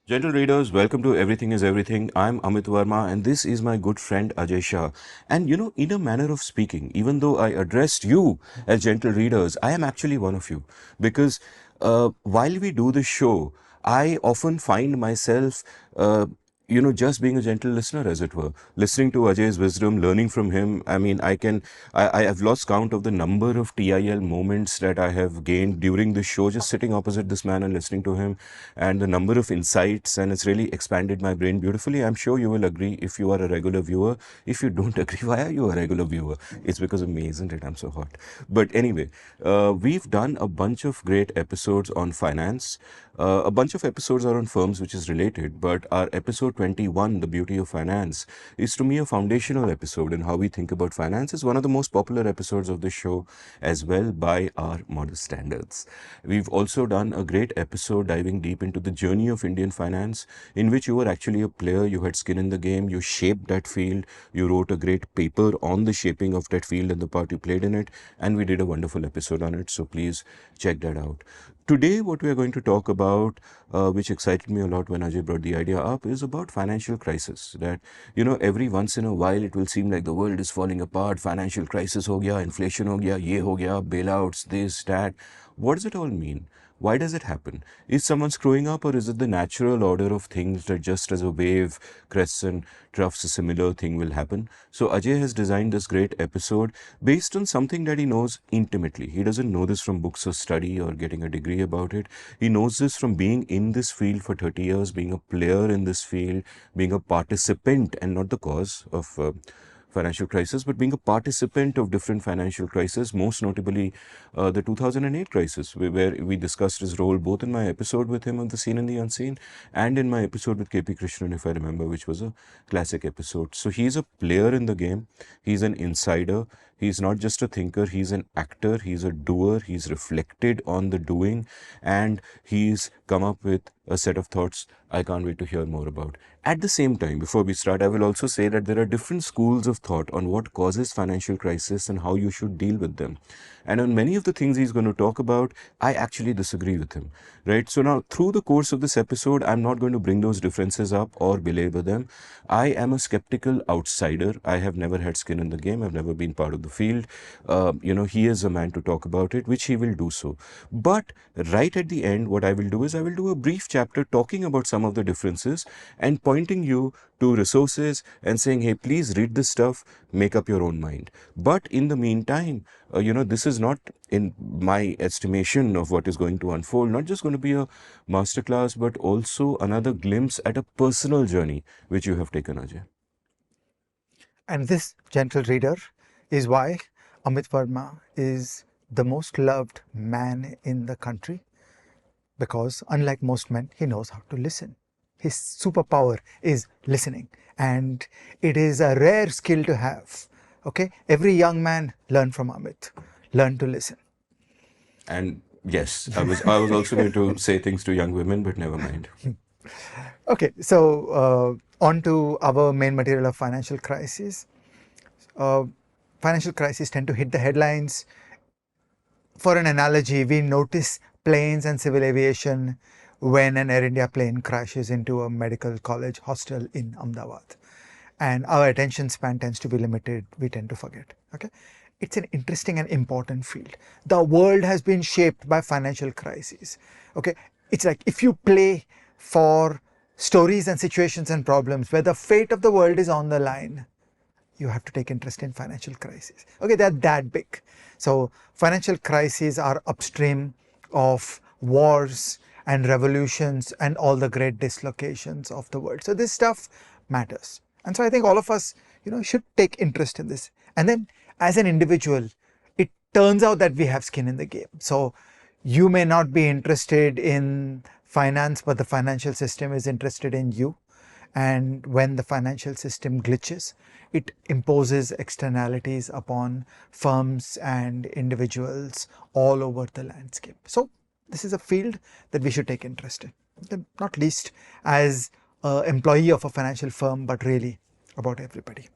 Gentle readers, welcome to Everything is Everything. I'm Amit Varma, and this is my good friend Ajay Shah. And in a manner of speaking, even though I addressed you as gentle readers, I am actually one of you. Because while we do this show, I often find myself just being a gentle listener, as it were, listening to Ajay's wisdom, learning from him. I mean, I have lost count of the number of TIL moments that I have gained during the show, just sitting opposite this man and listening to him, and the number of insights, and it's really expanded my brain beautifully. I'm sure you will agree if you are a regular viewer. If you don't agree, why are you a regular viewer? It's because of me, isn't it? I'm so hot. But anyway, we've done a bunch of great episodes on finance. A bunch of episodes are on firms, which is related, but our episode 21, The Beauty of Finance, is to me a foundational episode in how we think about finance. It's one of the most popular episodes of the show as well by our modest standards. We've also done a great episode diving deep into the journey of Indian finance, in which you were actually a player, you had skin in the game, you shaped that field, you wrote a great paper on the shaping of that field and the part you played in it, and we did a wonderful episode on it, so please check that out. Today, what we are going to talk about, which excited me a lot when Ajay brought the idea up, is about financial crisis. That, every once in a while it will seem like the world is falling apart. Financial crisis ho gaya, inflation ho gaya, ye ho gaya, bailouts, this, that. What does it all mean? Why does it happen? Is someone screwing up, or is it the natural order of things that just as a wave crests and troughs, a similar thing will happen? So Ajay has designed this great episode based on something that he knows intimately. He doesn't know this from books or study or getting a degree about it. He knows this from being in this field for 30 years, being a player in this field, being a participant and not the cause of financial crisis, but being a participant of different financial crises, most notably the 2008 crisis, where we discussed his role both in my episode with him on The Seen and the Unseen and in my episode with KP Krishnan, if I remember, which was a classic episode. So he's a player in the game, he's an insider, he's not just a thinker, he's an actor, he's a doer, he's reflected on the doing, and he's come up with a set of thoughts I can't wait to hear more about. At the same time, before we start, I will also say that there are different schools of thought on what causes financial crisis and how you should deal with them. And on many of the things he's going to talk about, I actually disagree with him, right? So now, through the course of this episode, I'm not going to bring those differences up or belabor them. I am a skeptical outsider. I have never had skin in the game. I've never been part of the field. He is a man to talk about it, which he will do so. But right at the end, what I will do is I will do a brief chapter talking about some of the differences and pointing you to resources and saying, hey, please read this stuff, make up your own mind. But in the meantime, this is not, in my estimation of what is going to unfold, not just going to be a masterclass, but also another glimpse at a personal journey which you have taken, Ajay. And this, gentle reader, is why Amit Varma is the most loved man in the country, because unlike most men, he knows how to listen. His superpower is listening, and it is a rare skill to have. Okay, every young man learn from Amit, learn to listen. And yes, I was also going to say things to young women, but never mind. Okay, so on to our main material of financial crisis. Financial crises tend to hit the headlines. For an analogy, we notice planes and civil aviation when an Air India plane crashes into a medical college hostel in Ahmedabad. And our attention span tends to be limited. We tend to forget. Okay, it's an interesting and important field. The world has been shaped by financial crises. Okay, it's like if you play for stories and situations and problems where the fate of the world is on the line, you have to take interest in financial crises. Okay, they're that big. So financial crises are upstream of wars and revolutions and all the great dislocations of the world. So this stuff matters. And so I think all of us, should take interest in this. And then as an individual, it turns out that we have skin in the game. So you may not be interested in finance, but the financial system is interested in you. And when the financial system glitches, it imposes externalities upon firms and individuals all over the landscape. So this is a field that we should take interest in, not least as an employee of a financial firm, but really about everybody.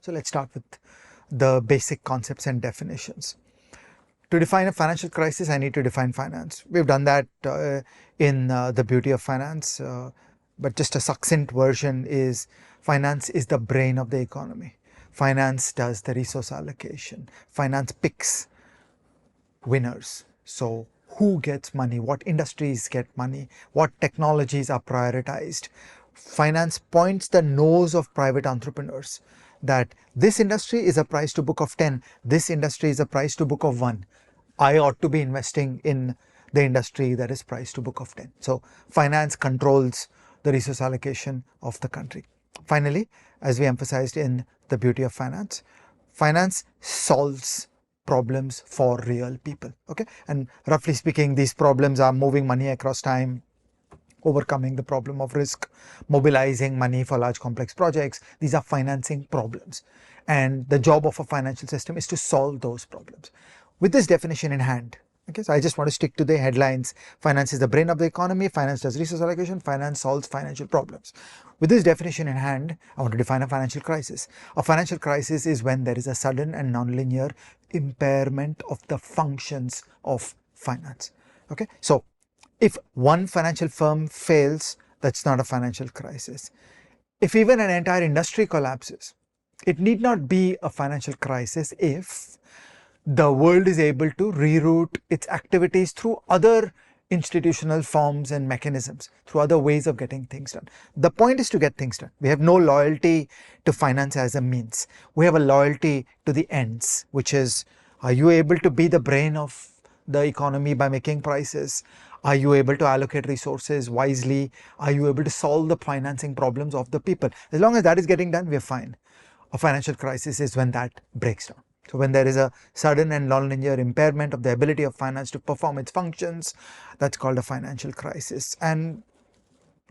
So let's start with the basic concepts and definitions. To define a financial crisis, I need to define finance. We've done that in The Beauty of Finance, but just a succinct version is finance is the brain of the economy. Finance does the resource allocation. Finance picks winners. So who gets money, what industries get money, what technologies are prioritized. Finance points the nose of private entrepreneurs that this industry is a price to book of 10, this industry is a price to book of 1. I ought to be investing in the industry that is price to book of 10. So finance controls the resource allocation of the country. Finally, as we emphasized in The Beauty of Finance, finance solves problems for real people. Okay, and roughly speaking, these problems are moving money across time, overcoming the problem of risk, mobilizing money for large complex projects. These are financing problems, and the job of a financial system is to solve those problems. With this definition in hand, okay, so I just want to stick to the headlines. Finance is the brain of the economy, finance does resource allocation, finance solves financial problems. With this definition in hand, I want to define a financial crisis. A financial crisis is when there is a sudden and nonlinear impairment of the functions of finance. Okay, so if one financial firm fails, that's not a financial crisis. If even an entire industry collapses, it need not be a financial crisis if the world is able to reroute its activities through other institutional forms and mechanisms, through other ways of getting things done. The point is to get things done. We have no loyalty to finance as a means. We have a loyalty to the ends, which is, are you able to be the brain of the economy by making prices? Are you able to allocate resources wisely? Are you able to solve the financing problems of the people? As long as that is getting done, we are fine. A financial crisis is when that breaks down. So when there is a sudden and nonlinear impairment of the ability of finance to perform its functions, that's called a financial crisis. And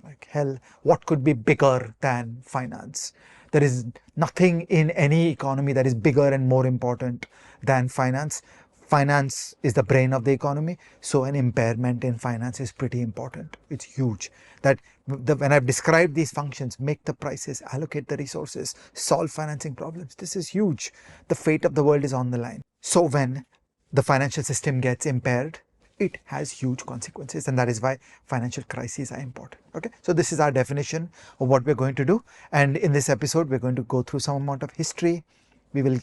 like hell, what could be bigger than finance? There is nothing in any economy that is bigger and more important than finance. Finance is the brain of the economy, so an impairment in finance is pretty important. It's huge. That when I've described these functions, make the prices, allocate the resources, solve financing problems, this is huge. The fate of the world is on the line. So when the financial system gets impaired, it has huge consequences, and that is why financial crises are important. Okay, so this is our definition of what we're going to do, and in this episode we're going to go through some amount of history. We will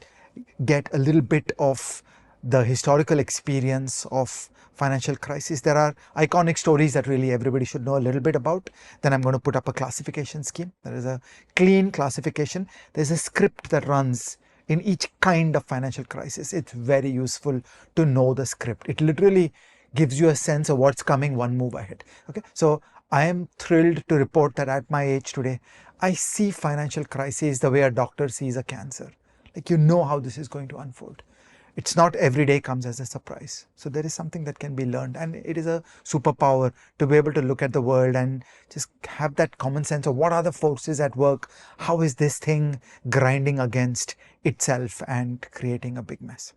get a little bit of the historical experience of financial crisis. There are iconic stories that really everybody should know a little bit about. Then I'm going to put up a classification scheme. There is a clean classification. There's a script that runs in each kind of financial crisis. It's very useful to know the script. It literally gives you a sense of what's coming one move ahead. Okay, so I am thrilled to report that at my age today, I see financial crises the way a doctor sees a cancer. Like, you know how this is going to unfold. It's not every day comes as a surprise. So there is something that can be learned, and it is a superpower to be able to look at the world and just have that common sense of what are the forces at work, how is this thing grinding against itself and creating a big mess.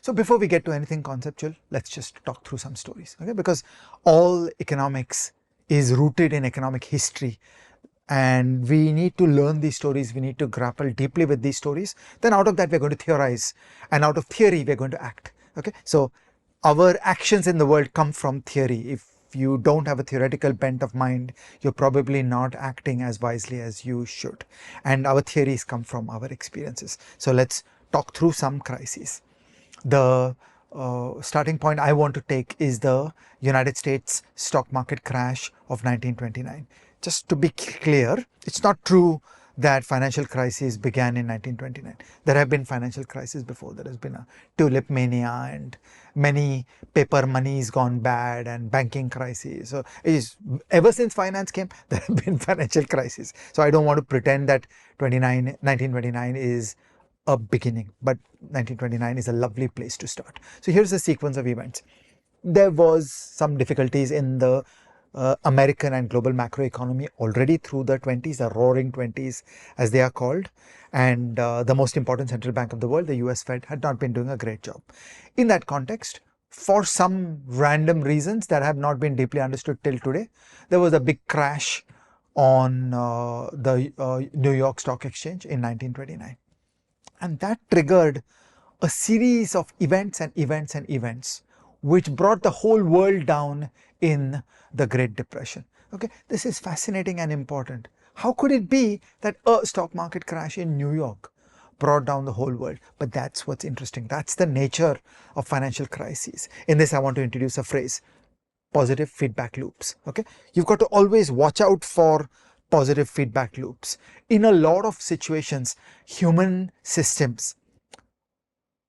So before we get to anything conceptual, let's just talk through some stories, okay? Because all economics is rooted in economic history, and we need to learn these stories. We need to grapple deeply with these stories. Then out of that, we're going to theorize, and out of theory, we're going to act. Okay, so our actions in the world come from theory. If you don't have a theoretical bent of mind, you're probably not acting as wisely as you should. And our theories come from our experiences. So let's talk through some crises. The starting point I want to take is the United States stock market crash of 1929. Just to be clear, it's not true that financial crisis began in 1929. There have been financial crises before. There has been a tulip mania and many paper monies gone bad and banking crises. So ever since finance came, there have been financial crises. So I don't want to pretend that 1929 is a beginning, but 1929 is a lovely place to start. So here's the sequence of events. There was some difficulties in the American and global macroeconomy already through the 20s, the roaring 20s as they are called, and the most important central bank of the world, the US Fed, had not been doing a great job. In that context, for some random reasons that have not been deeply understood till today, there was a big crash on the New York Stock Exchange in 1929. And that triggered a series of events and events and events which brought the whole world down in the Great Depression. Okay, this is fascinating and important. How could it be that a stock market crash in New York brought down the whole world? But that's what's interesting. That's the nature of financial crises. In this, I want to introduce a phrase: positive feedback loops. Okay, you've got to always watch out for positive feedback loops. In a lot of situations, human systems,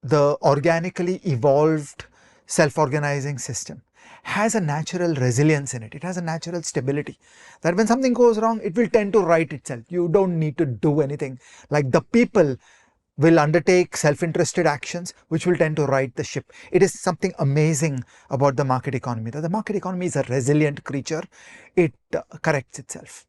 the organically evolved self-organizing system, has a natural resilience in it. It has a natural stability that when something goes wrong, it will tend to right itself. You don't need to do anything. Like the people will undertake self-interested actions which will tend to right the ship. It is something amazing about the market economy, that the market economy is a resilient creature. It corrects itself.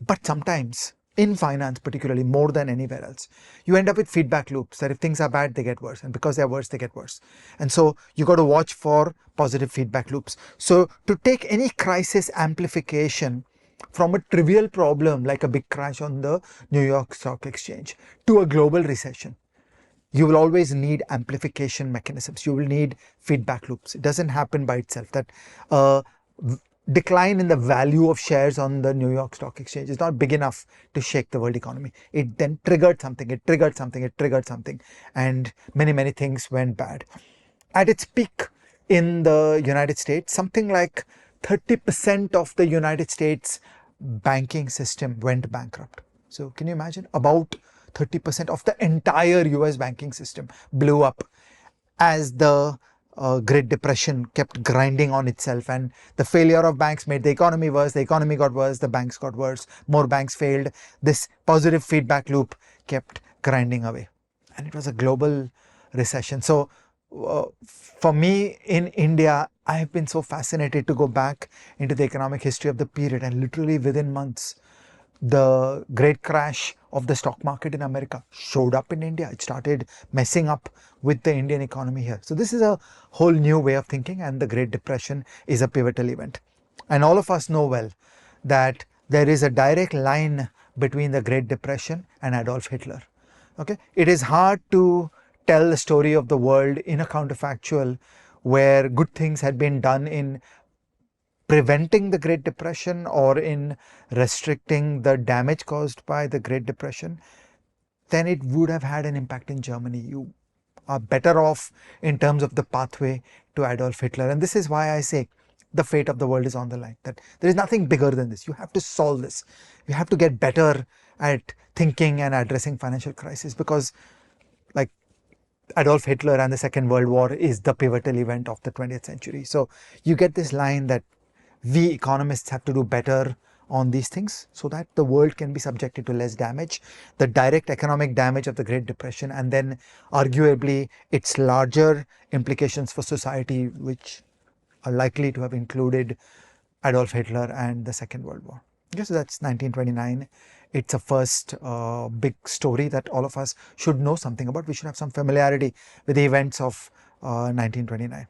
But sometimes in finance, particularly more than anywhere else, you end up with feedback loops that if things are bad, they get worse, and because they're worse, they get worse. And so you got to watch for positive feedback loops. So to take any crisis amplification from a trivial problem like a big crash on the New York Stock Exchange to a global recession, you will always need amplification mechanisms. You will need feedback loops. It doesn't happen by itself. That decline in the value of shares on the New York Stock Exchange is not big enough to shake the world economy. It then triggered something, it triggered something, it triggered something, and many, many things went bad. At its peak in the United States, something like 30% of the United States banking system went bankrupt. So can you imagine? About 30% of the entire US banking system blew up as the Great Depression kept grinding on itself, and the failure of banks made the economy worse. The economy got worse, the banks got worse, more banks failed. This positive feedback loop kept grinding away, and it was a global recession. So for me in India, I have been so fascinated to go back into the economic history of the period, and literally within months, the great crash of the stock market in America showed up in India. It started messing up with the Indian economy here. So this is a whole new way of thinking, and the Great Depression is a pivotal event. And all of us know well that there is a direct line between the Great Depression and Adolf Hitler. Okay, it is hard to tell the story of the world in a counterfactual where good things had been done in preventing the Great Depression or in restricting the damage caused by the Great Depression, then it would have had an impact in Germany. You are better off in terms of the pathway to Adolf Hitler. And this is why I say the fate of the world is on the line, that there is nothing bigger than this. You have to solve this. You have to get better at thinking and addressing financial crisis, because like Adolf Hitler and the Second World War is the pivotal event of the 20th century. So you get this line that we economists have to do better on these things so that the world can be subjected to less damage, the direct economic damage of the Great Depression, and then arguably its larger implications for society, which are likely to have included Adolf Hitler and the Second World War. Okay, so that's 1929. It's a first big story that all of us should know something about. We should have some familiarity with the events of 1929.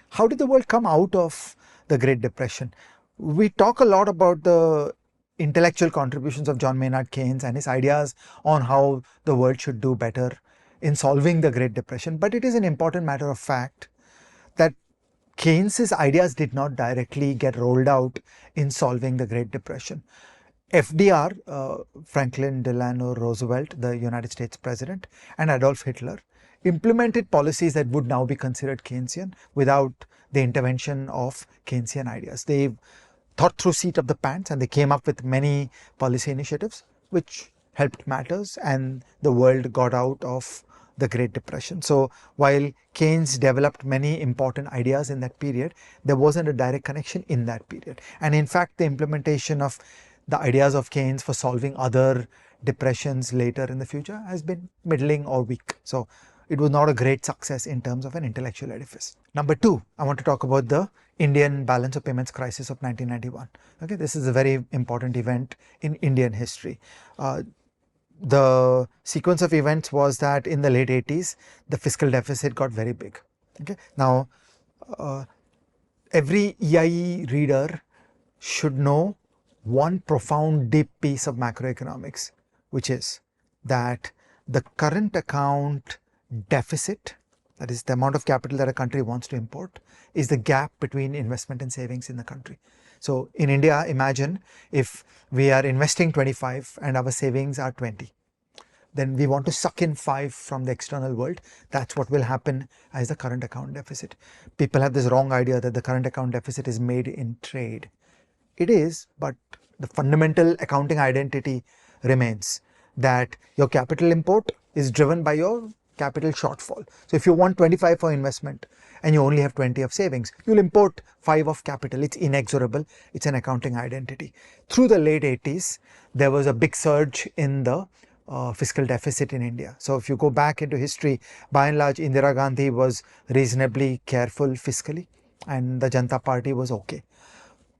How did the world come out of the Great Depression? We talk a lot about the intellectual contributions of John Maynard Keynes and his ideas on how the world should do better in solving the Great Depression, but it is an important matter of fact that Keynes's ideas did not directly get rolled out in solving the Great Depression. FDR, Franklin Delano Roosevelt, the United States President, and Adolf Hitler implemented policies that would now be considered Keynesian without the intervention of Keynesian ideas. They thought through seat of the pants, and they came up with many policy initiatives which helped matters, and the world got out of the Great Depression. So while Keynes developed many important ideas in that period, there wasn't a direct connection in that period. And in fact, the implementation of the ideas of Keynes for solving other depressions later in the future has been middling or weak. So it was not a great success in terms of an intellectual edifice. Number two, I want to talk about the Indian balance of payments crisis of 1991. Okay, this is a very important event in Indian history. The sequence of events was that in the late 80s, the fiscal deficit got very big. Okay, now every EIE reader should know one profound, deep piece of macroeconomics, which is that the current account deficit, that is the amount of capital that a country wants to import, is the gap between investment and savings in the country. So in India, imagine if we are investing 25 and our savings are 20. Then we want to suck in 5 from the external world. That's what will happen as the current account deficit. People have this wrong idea that the current account deficit is made in trade. It is, but the fundamental accounting identity remains that your capital import is driven by your capital shortfall. So if you want 25 for investment and you only have 20 of savings, you'll import 5 of capital. It's inexorable. It's an accounting identity. Through the late 80s, there was a big surge in the fiscal deficit in India. So if you go back into history, by and large, Indira Gandhi was reasonably careful fiscally and the Janata Party was okay.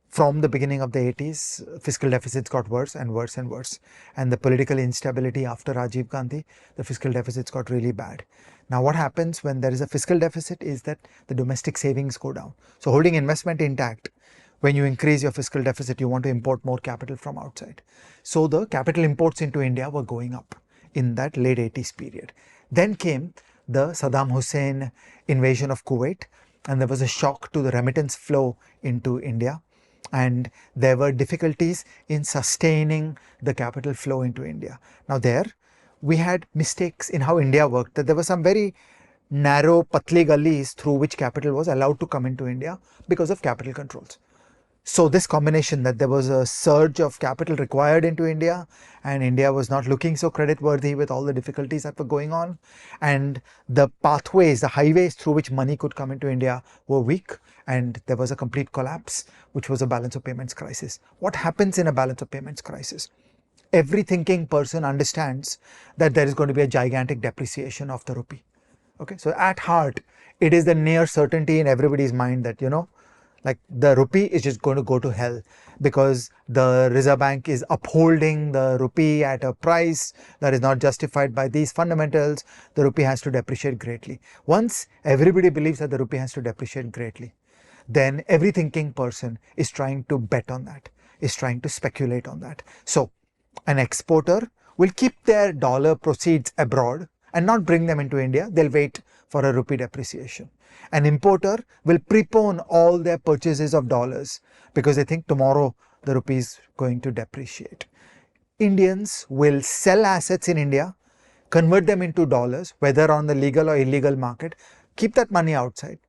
From the beginning of the 80s, fiscal deficits got worse and worse and worse. And the political instability after Rajiv Gandhi, the fiscal deficits got really bad. Now what happens when there is a fiscal deficit is that the domestic savings go down. So holding investment intact, when you increase your fiscal deficit, you want to import more capital from outside. So the capital imports into India were going up in that late 80s period. Then came the Saddam Hussein invasion of Kuwait, and there was a shock to the remittance flow into India. And there were difficulties in sustaining the capital flow into India. Now there, we had mistakes in how India worked, that there were some very narrow patli gullies through which capital was allowed to come into India because of capital controls. So this combination, that there was a surge of capital required into India and India was not looking so creditworthy with all the difficulties that were going on, and the pathways, the highways through which money could come into India were weak, and there was a complete collapse, which was a balance of payments crisis. What happens in a balance of payments crisis? Every thinking person understands that there is going to be a gigantic depreciation of the rupee. Okay, so at heart, it is the near certainty in everybody's mind that, like the rupee is just going to go to hell because the Reserve Bank is upholding the rupee at a price that is not justified by these fundamentals. The rupee has to depreciate greatly. Once everybody believes that the rupee has to depreciate greatly, then every thinking person is trying to bet on that, is trying to speculate on that. So an exporter will keep their dollar proceeds abroad and not bring them into India. They'll wait for a rupee depreciation. An importer will prepone all their purchases of dollars because they think tomorrow the rupee is going to depreciate. Indians will sell assets in India, convert them into dollars, whether on the legal or illegal market, keep that money outside,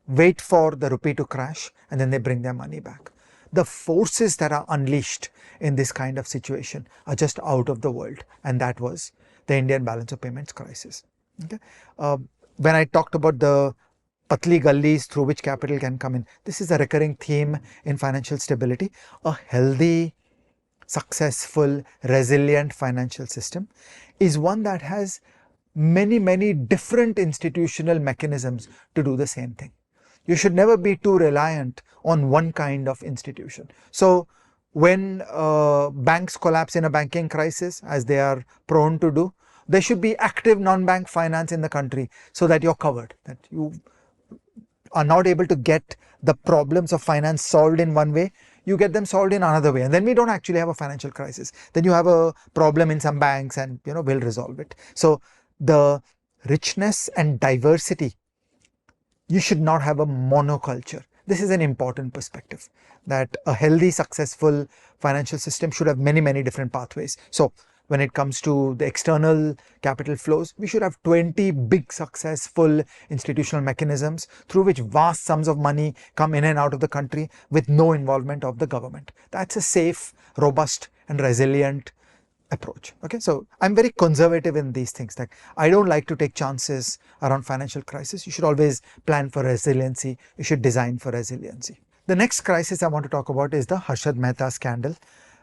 wait for the rupee to crash, and then they bring their money back. The forces that are unleashed in this kind of situation are just out of the world, and that was the Indian balance of payments crisis. Okay? When I talked about the patli gullies through which capital can come in, this is a recurring theme in financial stability. A healthy, successful, resilient financial system is one that has many different institutional mechanisms to do the same thing. You should never be too reliant on one kind of institution. So when banks collapse in a banking crisis, as they are prone to do, there should be active non-bank finance in the country so that you're covered, that you are not able to get the problems of finance solved in one way, you get them solved in another way, and then we don't actually have a financial crisis. Then you have a problem in some banks and we'll resolve it. So the richness and diversity, you should not have a monoculture. This is an important perspective, that a healthy, successful financial system should have many different pathways. So when it comes to the external capital flows, we should have 20 big successful institutional mechanisms through which vast sums of money come in and out of the country with no involvement of the government. That's a safe, robust and resilient approach. Okay, so I'm very conservative in these things. Like, I don't like to take chances around financial crisis. You should always plan for resiliency. You should design for resiliency. The next crisis I want to talk about is the Harshad Mehta scandal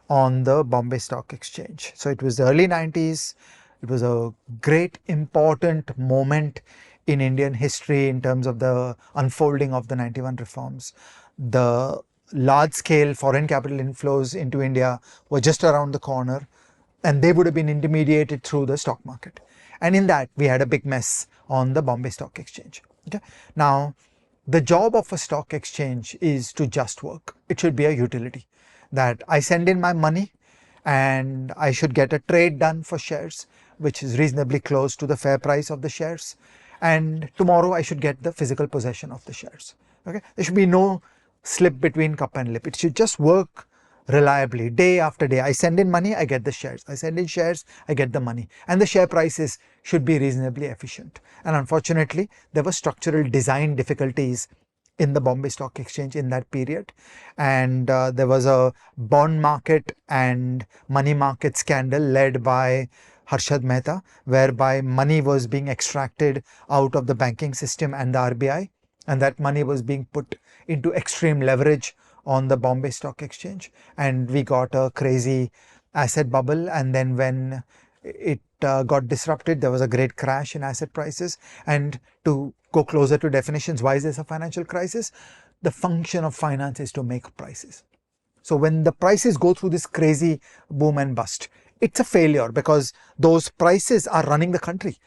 on the Bombay Stock Exchange. So it was the early 90s. It was a great important moment in Indian history in terms of the unfolding of the 91 reforms. The large scale foreign capital inflows into India were just around the corner, and they would have been intermediated through the stock market. And in that, we had a big mess on the Bombay Stock Exchange. Okay? Now, the job of a stock exchange is to just work. It should be a utility. that I send in my money and I should get a trade done for shares, which is reasonably close to the fair price of the shares. And tomorrow I should get the physical possession of the shares. Okay, there should be no slip between cup and lip. It should just work reliably day after day. I send in money, I get the shares. I send in shares, I get the money. And the share prices should be reasonably efficient. And unfortunately, there were structural design difficulties in the Bombay Stock Exchange in that period. And there was a bond market and money market scandal led by Harshad Mehta, whereby money was being extracted out of the banking system and the RBI, and that money was being put into extreme leverage on the Bombay Stock Exchange, and we got a crazy asset bubble. And then when it got disrupted, there was a great crash in asset prices. And to go closer to definitions, why is this a financial crisis? The function of finance is to make prices. So when the prices go through this crazy boom and bust, it's a failure because those prices are running the country.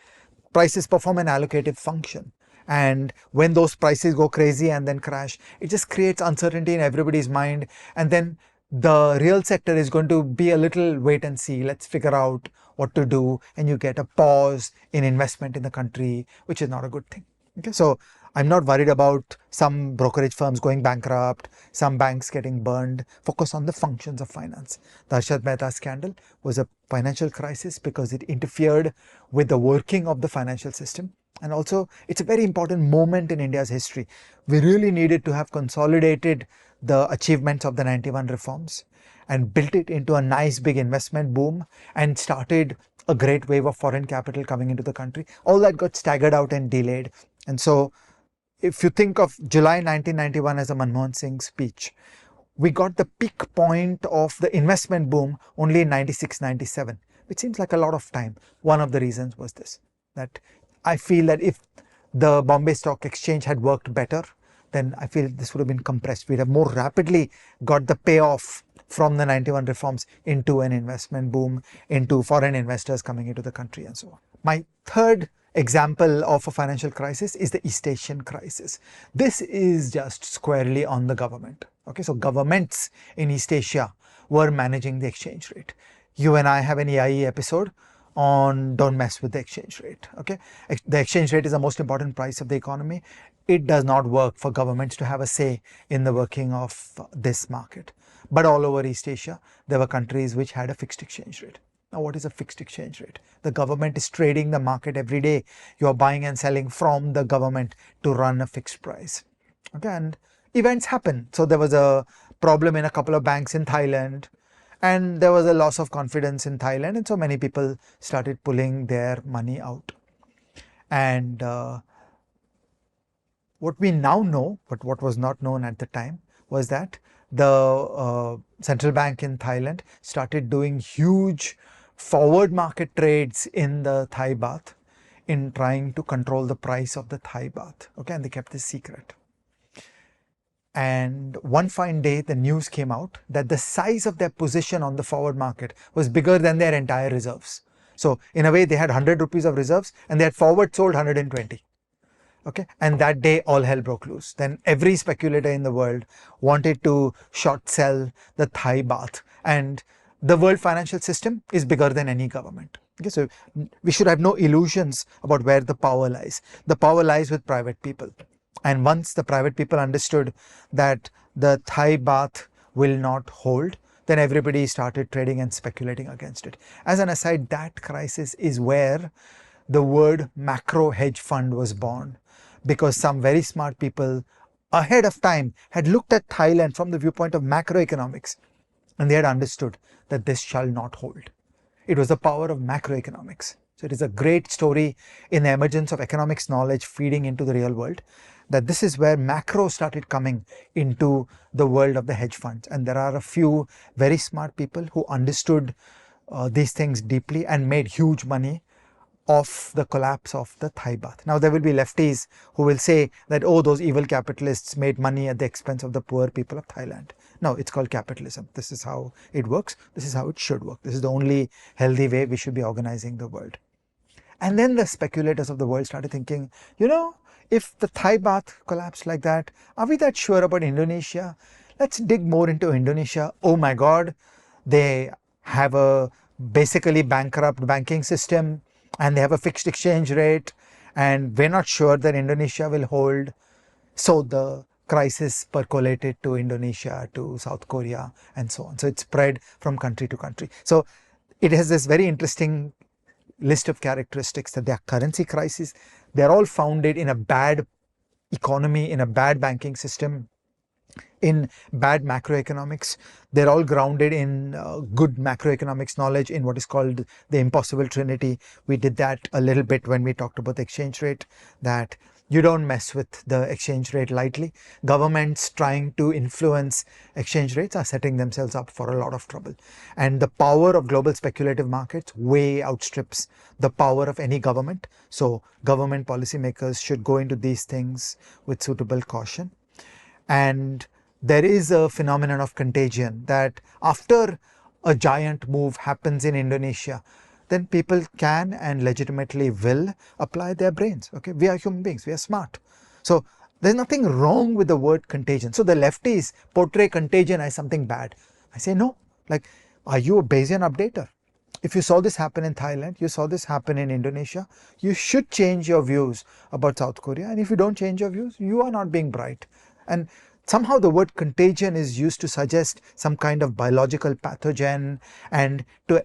Prices perform an allocative function. And when those prices go crazy and then crash, it just creates uncertainty in everybody's mind. And then the real sector is going to be a little wait and see. Let's figure out what to do. And you get a pause in investment in the country, which is not a good thing. Okay, so I'm not worried about some brokerage firms going bankrupt, some banks getting burned. Focus on the functions of finance. The Harshad Mehta scandal was a financial crisis because it interfered with the working of the financial system. And also, it's a very important moment in India's history. We really needed to have consolidated the achievements of the 91 reforms and built it into a nice big investment boom and started a great wave of foreign capital coming into the country. All that got staggered out and delayed. And so if you think of July 1991 as a Manmohan Singh speech, we got the peak point of the investment boom only in 96, 97, which seems like a lot of time. One of the reasons was this, that I feel that if the Bombay Stock Exchange had worked better, then I feel this would have been compressed. We'd have more rapidly got the payoff from the 91 reforms into an investment boom, into foreign investors coming into the country and so on. My third example of a financial crisis is the East Asian crisis. This is just squarely on the government. Okay, so governments in East Asia were managing the exchange rate. You and I have an EIE episode on don't mess with the exchange rate. Okay, the exchange rate is the most important price of the economy. It does not work for governments to have a say in the working of this market. But all over East Asia, there were countries which had a fixed exchange rate. Now, what is a fixed exchange rate? The government is trading the market every day. You are buying and selling from the government to run a fixed price. Okay, and events happen. So there was a problem in a couple of banks in Thailand, and there was a loss of confidence in Thailand, and so many people started pulling their money out. And what we now know, but what was not known at the time, was that the central bank in Thailand started doing huge forward market trades in the Thai baht in trying to control the price of the Thai baht. Okay, and they kept this secret. And one fine day, the news came out that the size of their position on the forward market was bigger than their entire reserves. So in a way, they had 100 rupees of reserves and they had forward sold 120. Okay, and that day all hell broke loose. Then every speculator in the world wanted to short sell the Thai baht, and the world financial system is bigger than any government. Okay, so we should have no illusions about where the power lies. The power lies with private people. And once the private people understood that the Thai baht will not hold, then everybody started trading and speculating against it. As an aside, that crisis is where the word macro hedge fund was born, because some very smart people ahead of time had looked at Thailand from the viewpoint of macroeconomics, and they had understood that this shall not hold. It was the power of macroeconomics. So it is a great story in the emergence of economics knowledge feeding into the real world, that this is where macro started coming into the world of the hedge funds. And there are a few very smart people who understood these things deeply and made huge money of the collapse of the Thai baht. Now there will be lefties who will say that, oh, those evil capitalists made money at the expense of the poor people of Thailand. No, it's called capitalism. This is how it works. This is how it should work. This is the only healthy way we should be organizing the world. And then the speculators of the world started thinking, you know, if the Thai baht collapsed like that, are we that sure about Indonesia? Let's dig more into Indonesia. Oh my God, they have a basically bankrupt banking system and they have a fixed exchange rate, and we're not sure that Indonesia will hold. So the crisis percolated to Indonesia, to South Korea, and so on. So it spread from country to country. So it has this very interesting list of characteristics that they are currency crises. They're all founded in a bad economy, in a bad banking system, in bad macroeconomics. They're all grounded in good macroeconomics knowledge, in what is called the impossible trinity. We did that a little bit when we talked about the exchange rate, that you don't mess with the exchange rate lightly. Governments trying to influence exchange rates are setting themselves up for a lot of trouble. And the power of global speculative markets way outstrips the power of any government. So government policymakers should go into these things with suitable caution. And there is a phenomenon of contagion that after a giant move happens in Indonesia, then people can and legitimately will apply their brains. Okay, we are human beings, we are smart. So there's nothing wrong with the word contagion. So the lefties portray contagion as something bad. I say no. Like, are you a Bayesian updater? If you saw this happen in Thailand, you saw this happen in Indonesia, you should change your views about South Korea. And if you don't change your views, you are not being bright. And somehow the word contagion is used to suggest some kind of biological pathogen and to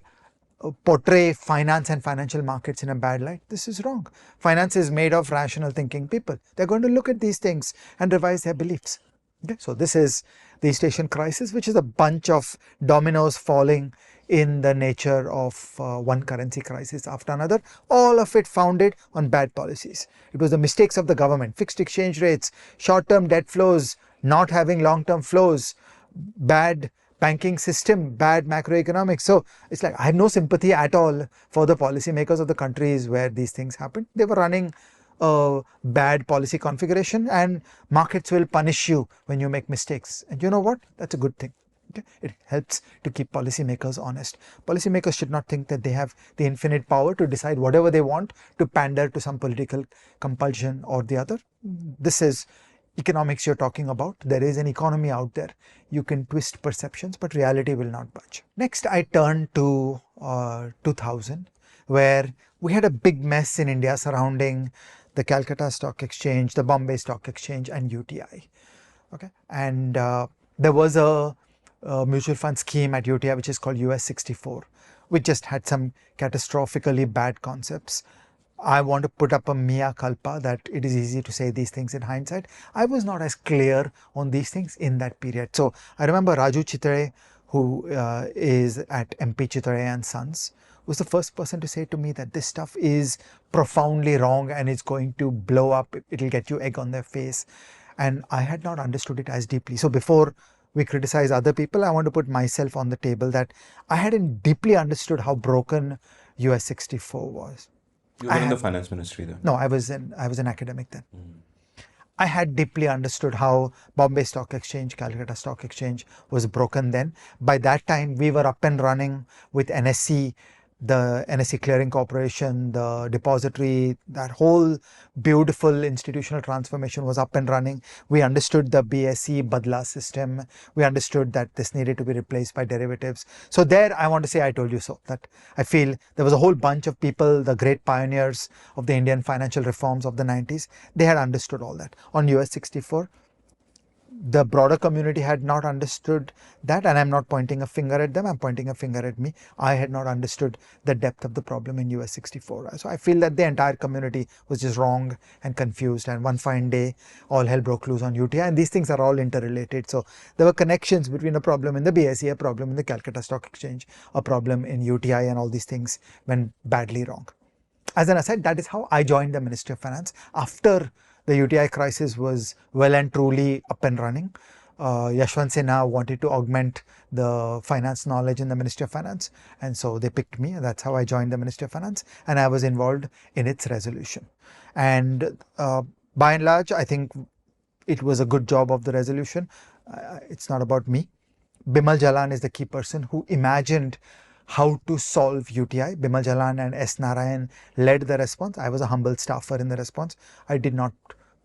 portray finance and financial markets in a bad light. This is wrong. Finance is made of rational thinking people. They're going to look at these things and revise their beliefs. Okay? So this is the East Asian crisis, which is a bunch of dominoes falling in the nature of one currency crisis after another, all of it founded on bad policies. It was the mistakes of the government, fixed exchange rates, short-term debt flows, not having long-term flows, bad banking system, bad macroeconomics. So it's like I have no sympathy at all for the policymakers of the countries where these things happened. They were running a bad policy configuration, and markets will punish you when you make mistakes. And you know what? That's a good thing. Okay? It helps to keep policymakers honest. Policymakers should not think that they have the infinite power to decide whatever they want to pander to some political compulsion or the other. This is economics you're talking about. There is an economy out there. You can twist perceptions, but reality will not budge. Next, I turn to 2000, where we had a big mess in India surrounding the Calcutta Stock Exchange, the Bombay Stock Exchange, and UTI. Okay, and there was a mutual fund scheme at UTI which is called US 64, which just had some catastrophically bad concepts. I want to put up a mea culpa that it is easy to say these things in hindsight. I was not as clear on these things in that period. So I remember Raju Chitare, who is at MP Chitare and Sons, was the first person to say to me that this stuff is profoundly wrong and it's going to blow up. It'll get you egg on their face. And I had not understood it as deeply. So before we criticize other people, I want to put myself on the table that I hadn't deeply understood how broken US 64 was. You were in the finance ministry then? No, I was an academic then. I had deeply understood how Bombay Stock Exchange, Calcutta Stock Exchange was broken then. By that time, we were up and running with NSE, the NSE Clearing Corporation, the depository, that whole beautiful institutional transformation was up and running. We understood the BSE Badla system. We understood that this needed to be replaced by derivatives. So there, I want to say I told you so, that I feel there was a whole bunch of people, the great pioneers of the Indian financial reforms of the 90s, they had understood all that. On US 64, the broader community had not understood that, and I'm not pointing a finger at them, I'm pointing a finger at me. I had not understood the depth of the problem in US 64. So I feel that the entire community was just wrong and confused, and one fine day all hell broke loose on UTI, and these things are all interrelated. So there were connections between a problem in the BSE, a problem in the Calcutta Stock Exchange, a problem in UTI, and all these things went badly wrong. As an aside, that is how I joined the Ministry of Finance after the UTI crisis was well and truly up and running. Yashwant Sinha wanted to augment the finance knowledge in the Ministry of Finance, and so they picked me, and that's how I joined the Ministry of Finance, and I was involved in its resolution. And by and large, I think it was a good job of the resolution. It's not about me. Bimal Jalan is the key person who imagined how to solve UTI. Bimal Jalan and S. Narayan led the response. I was a humble staffer in the response. I did not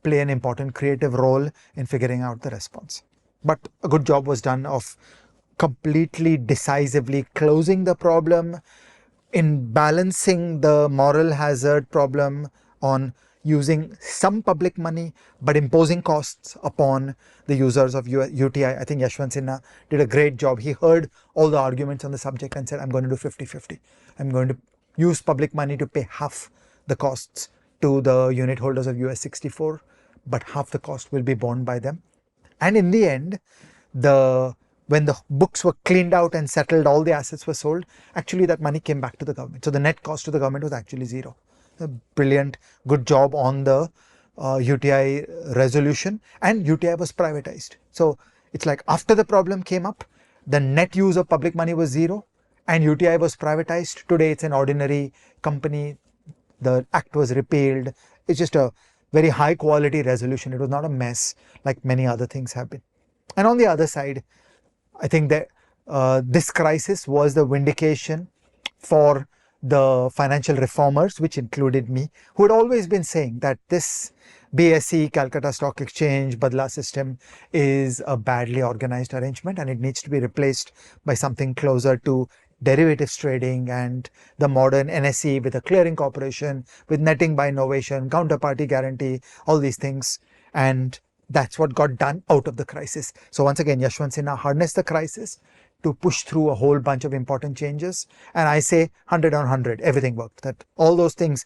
play an important creative role in figuring out the response. but a good job was done of completely decisively closing the problem, in balancing the moral hazard problem on using some public money but imposing costs upon the users of UTI. I think Yashwant Sinha did a great job. He heard all the arguments on the subject and said, I'm going to do 50-50. I'm going to use public money to pay half the costs to the unit holders of US 64, but half the cost will be borne by them. And in the end, when the books were cleaned out and settled, all the assets were sold, actually that money came back to the government. So the net cost to the government was actually zero. A brilliant, good job on the UTI resolution, and UTI was privatized. So it's like after the problem came up, the net use of public money was zero and UTI was privatized. Today it's an ordinary company. The act was repealed. It's just a very high quality resolution. It was not a mess like many other things have been. And on the other side, I think that this crisis was the vindication for the financial reformers, which included me, who had always been saying that this BSE, Calcutta Stock Exchange, Badla system is a badly organized arrangement and it needs to be replaced by something closer to derivatives trading and the modern NSE with a clearing corporation, with netting by innovation, counterparty guarantee, all these things. And that's what got done out of the crisis. So once again, Yashwant Sinha harnessed the crisis to push through a whole bunch of important changes. And I say 100 on 100, everything worked. That all those things,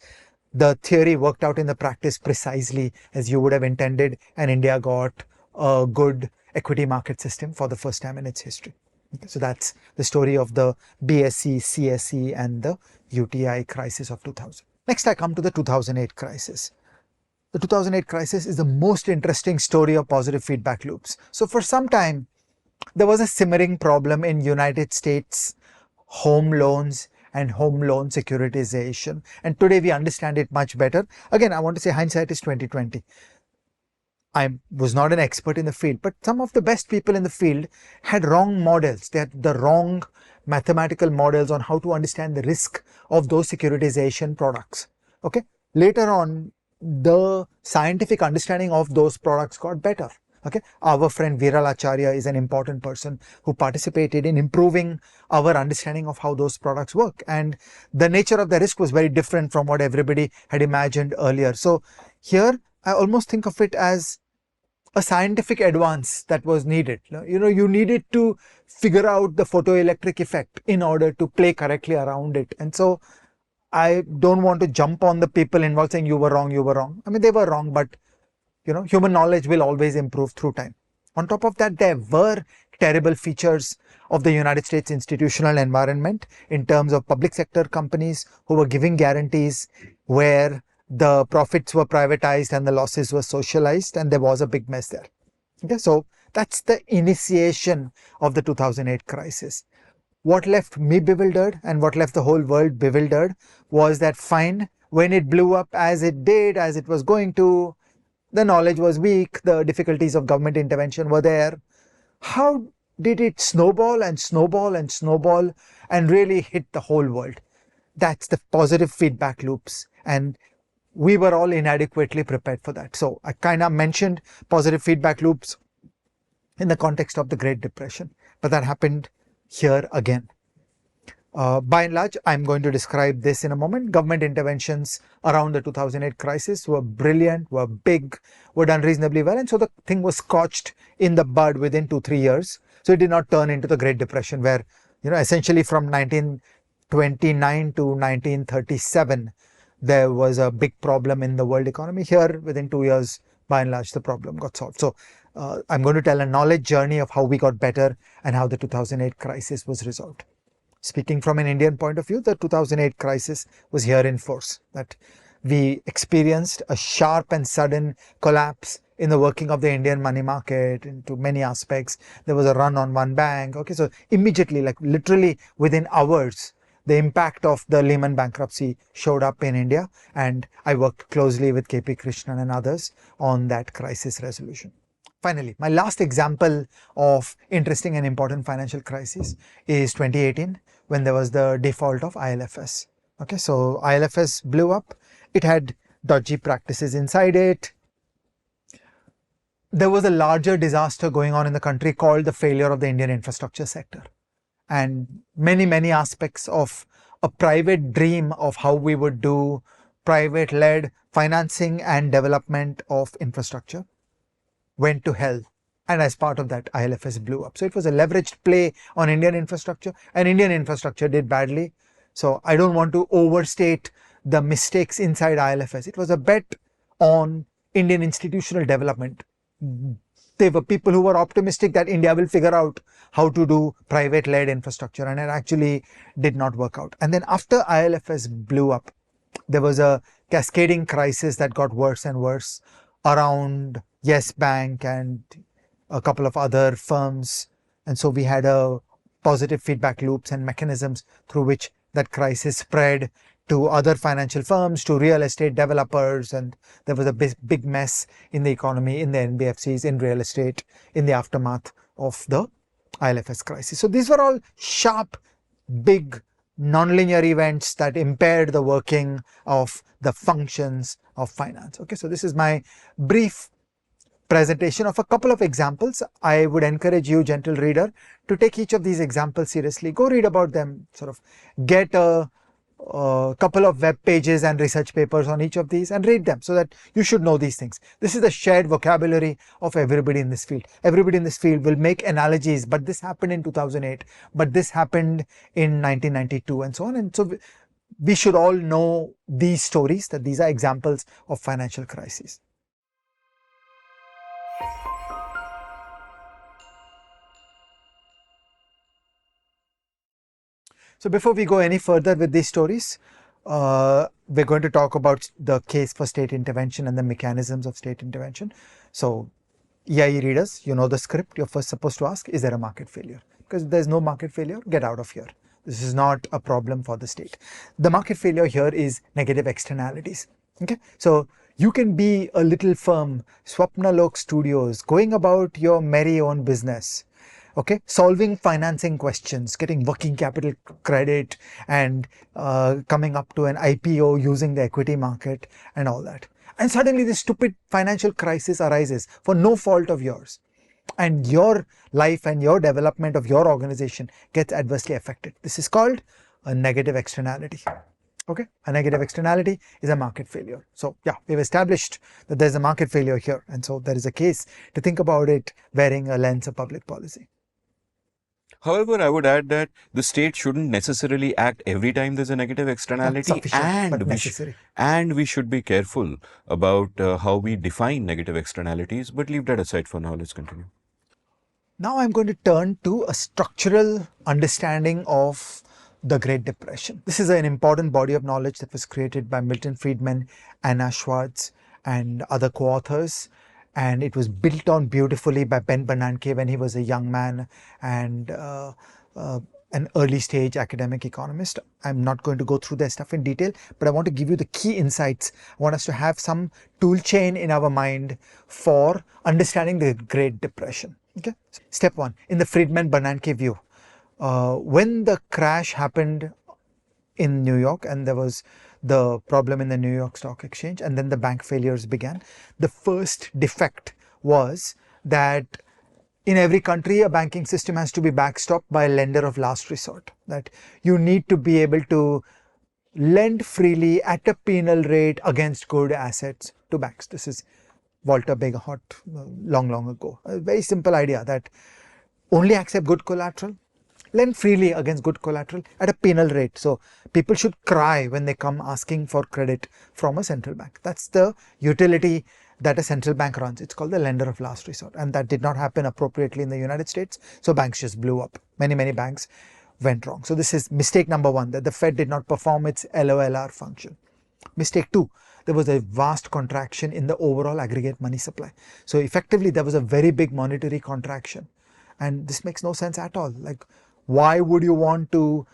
the theory worked out in the practice precisely as you would have intended, and India got a good equity market system for the first time in its history. Okay, so that's the story of the BSE, CSE and the UTI crisis of 2000. Next, I come to the 2008 crisis. The 2008 crisis is the most interesting story of positive feedback loops. So for some time, there was a simmering problem in United States home loans and home loan securitization. And today we understand it much better. Again, I want to say hindsight is 2020. I was not an expert in the field, but some of the best people in the field had wrong models. They had the wrong mathematical models on how to understand the risk of those securitization products. Okay. Later on, the scientific understanding of those products got better. Okay. Our friend Viral Acharya is an important person who participated in improving our understanding of how those products work. And the nature of the risk was very different from what everybody had imagined earlier. So here, I almost think of it as a scientific advance that was needed. You needed to figure out the photoelectric effect in order to play correctly around it. And so I don't want to jump on the people involved saying you were wrong, you were wrong. I mean, they were wrong, but human knowledge will always improve through time. On top of that, there were terrible features of the United States institutional environment in terms of public sector companies who were giving guarantees where the profits were privatized and the losses were socialized, and there was a big mess there. Okay, so that's the initiation of the 2008 crisis. What left me bewildered and what left the whole world bewildered was that fine, when it blew up as it did, as it was going to, the knowledge was weak, the difficulties of government intervention were there. How did it snowball and snowball and snowball and really hit the whole world? That's the positive feedback loops, and we were all inadequately prepared for that. So I kind of mentioned positive feedback loops in the context of the Great Depression, but that happened here again. By and large, I'm going to describe this in a moment. Government interventions around the 2008 crisis were brilliant, were big, were done reasonably well. And so the thing was scotched in the bud within 2-3 years. So it did not turn into the Great Depression where, essentially from 1929 to 1937, there was a big problem in the world economy. Here, within 2 years, by and large, the problem got solved. So I'm going to tell a knowledge journey of how we got better and how the 2008 crisis was resolved. Speaking from an Indian point of view, the 2008 crisis was here in force. That we experienced a sharp and sudden collapse in the working of the Indian money market into many aspects. There was a run on one bank. Okay, so immediately, like literally within hours, the impact of the Lehman bankruptcy showed up in India, and I worked closely with KP Krishnan and others on that crisis resolution. Finally, my last example of interesting and important financial crisis is 2018, when there was the default of ILFS. Okay, so ILFS blew up. It had dodgy practices inside it. there was a larger disaster going on in the country called the failure of the Indian infrastructure sector. And many aspects of a private dream of how we would do private-led financing and development of infrastructure went to hell. And as part of that, ILFS blew up. So it was a leveraged play on Indian infrastructure, and Indian infrastructure did badly. So I don't want to overstate the mistakes inside ILFS. It was a bet on Indian institutional development. There were people who were optimistic that India will figure out how to do private-led infrastructure, and it actually did not work out. And then after ILFS blew up, there was a cascading crisis that got worse and worse around Yes Bank and a couple of other firms. And so we had a positive feedback loops and mechanisms through which that crisis spread to other financial firms, to real estate developers, and there was a big mess in the economy, in the NBFCs, in real estate, in the aftermath of the ILFS crisis. So these were all sharp, big, nonlinear events that impaired the working of the functions of finance. Okay, so this is my brief presentation of a couple of examples. I would encourage you, gentle reader, to take each of these examples seriously. Go read about them, sort of get a couple of web pages and research papers on each of these and read them so that you should know these things. This is the shared vocabulary of everybody in this field. Everybody in this field will make analogies, but this happened in 2008, but this happened in 1992 and so on. And so we should all know these stories, that these are examples of financial crises. So before we go any further with these stories, we're going to talk about the case for state intervention and the mechanisms of state intervention. So EIE readers, you know the script. You're first supposed to ask, is there a market failure? Because if there's no market failure, get out of here. This is not a problem for the state. The market failure here is negative externalities. Okay, so you can be a little firm, Swapnalok Studios, going about your merry own business. Okay, solving financing questions, getting working capital credit, and coming up to an IPO using the equity market and all that. And suddenly this stupid financial crisis arises for no fault of yours. And your life and your development of your organization gets adversely affected. This is called a negative externality. Okay, a negative externality is a market failure. So yeah, we've established that there's a market failure here. And so there is a case to think about it wearing a lens of public policy. However, I would add that the state shouldn't necessarily act every time there's a negative externality, and we should be careful about how we define negative externalities, but leave that aside for now. Let's continue. Now I'm going to turn to a structural understanding of the Great Depression. This is an important body of knowledge that was created by Milton Friedman, Anna Schwartz, and other co-authors. And it was built on beautifully by Ben Bernanke when he was a young man and an early stage academic economist. I'm not going to go through their stuff in detail, but I want to give you the key insights. I want us to have some tool chain in our mind for understanding the Great Depression. Okay. Step one, in the Friedman-Bernanke view, when the crash happened in New York and there was the problem in the New York Stock Exchange and then the bank failures began, the first defect was that in every country a banking system has to be backstopped by a lender of last resort, that you need to be able to lend freely at a penal rate against good assets to banks. This is Walter Begehot long ago. A very simple idea that only accept good collateral, lend freely against good collateral at a penal rate. So people should cry when they come asking for credit from a central bank. That's the utility that a central bank runs. It's called the lender of last resort. And that did not happen appropriately in the United States. So banks just blew up. Many banks went wrong. So this is mistake number one, that the Fed did not perform its LOLR function. Mistake two, there was a vast contraction in the overall aggregate money supply. So effectively, there was a very big monetary contraction. And this makes no sense at all. Like, why would you want to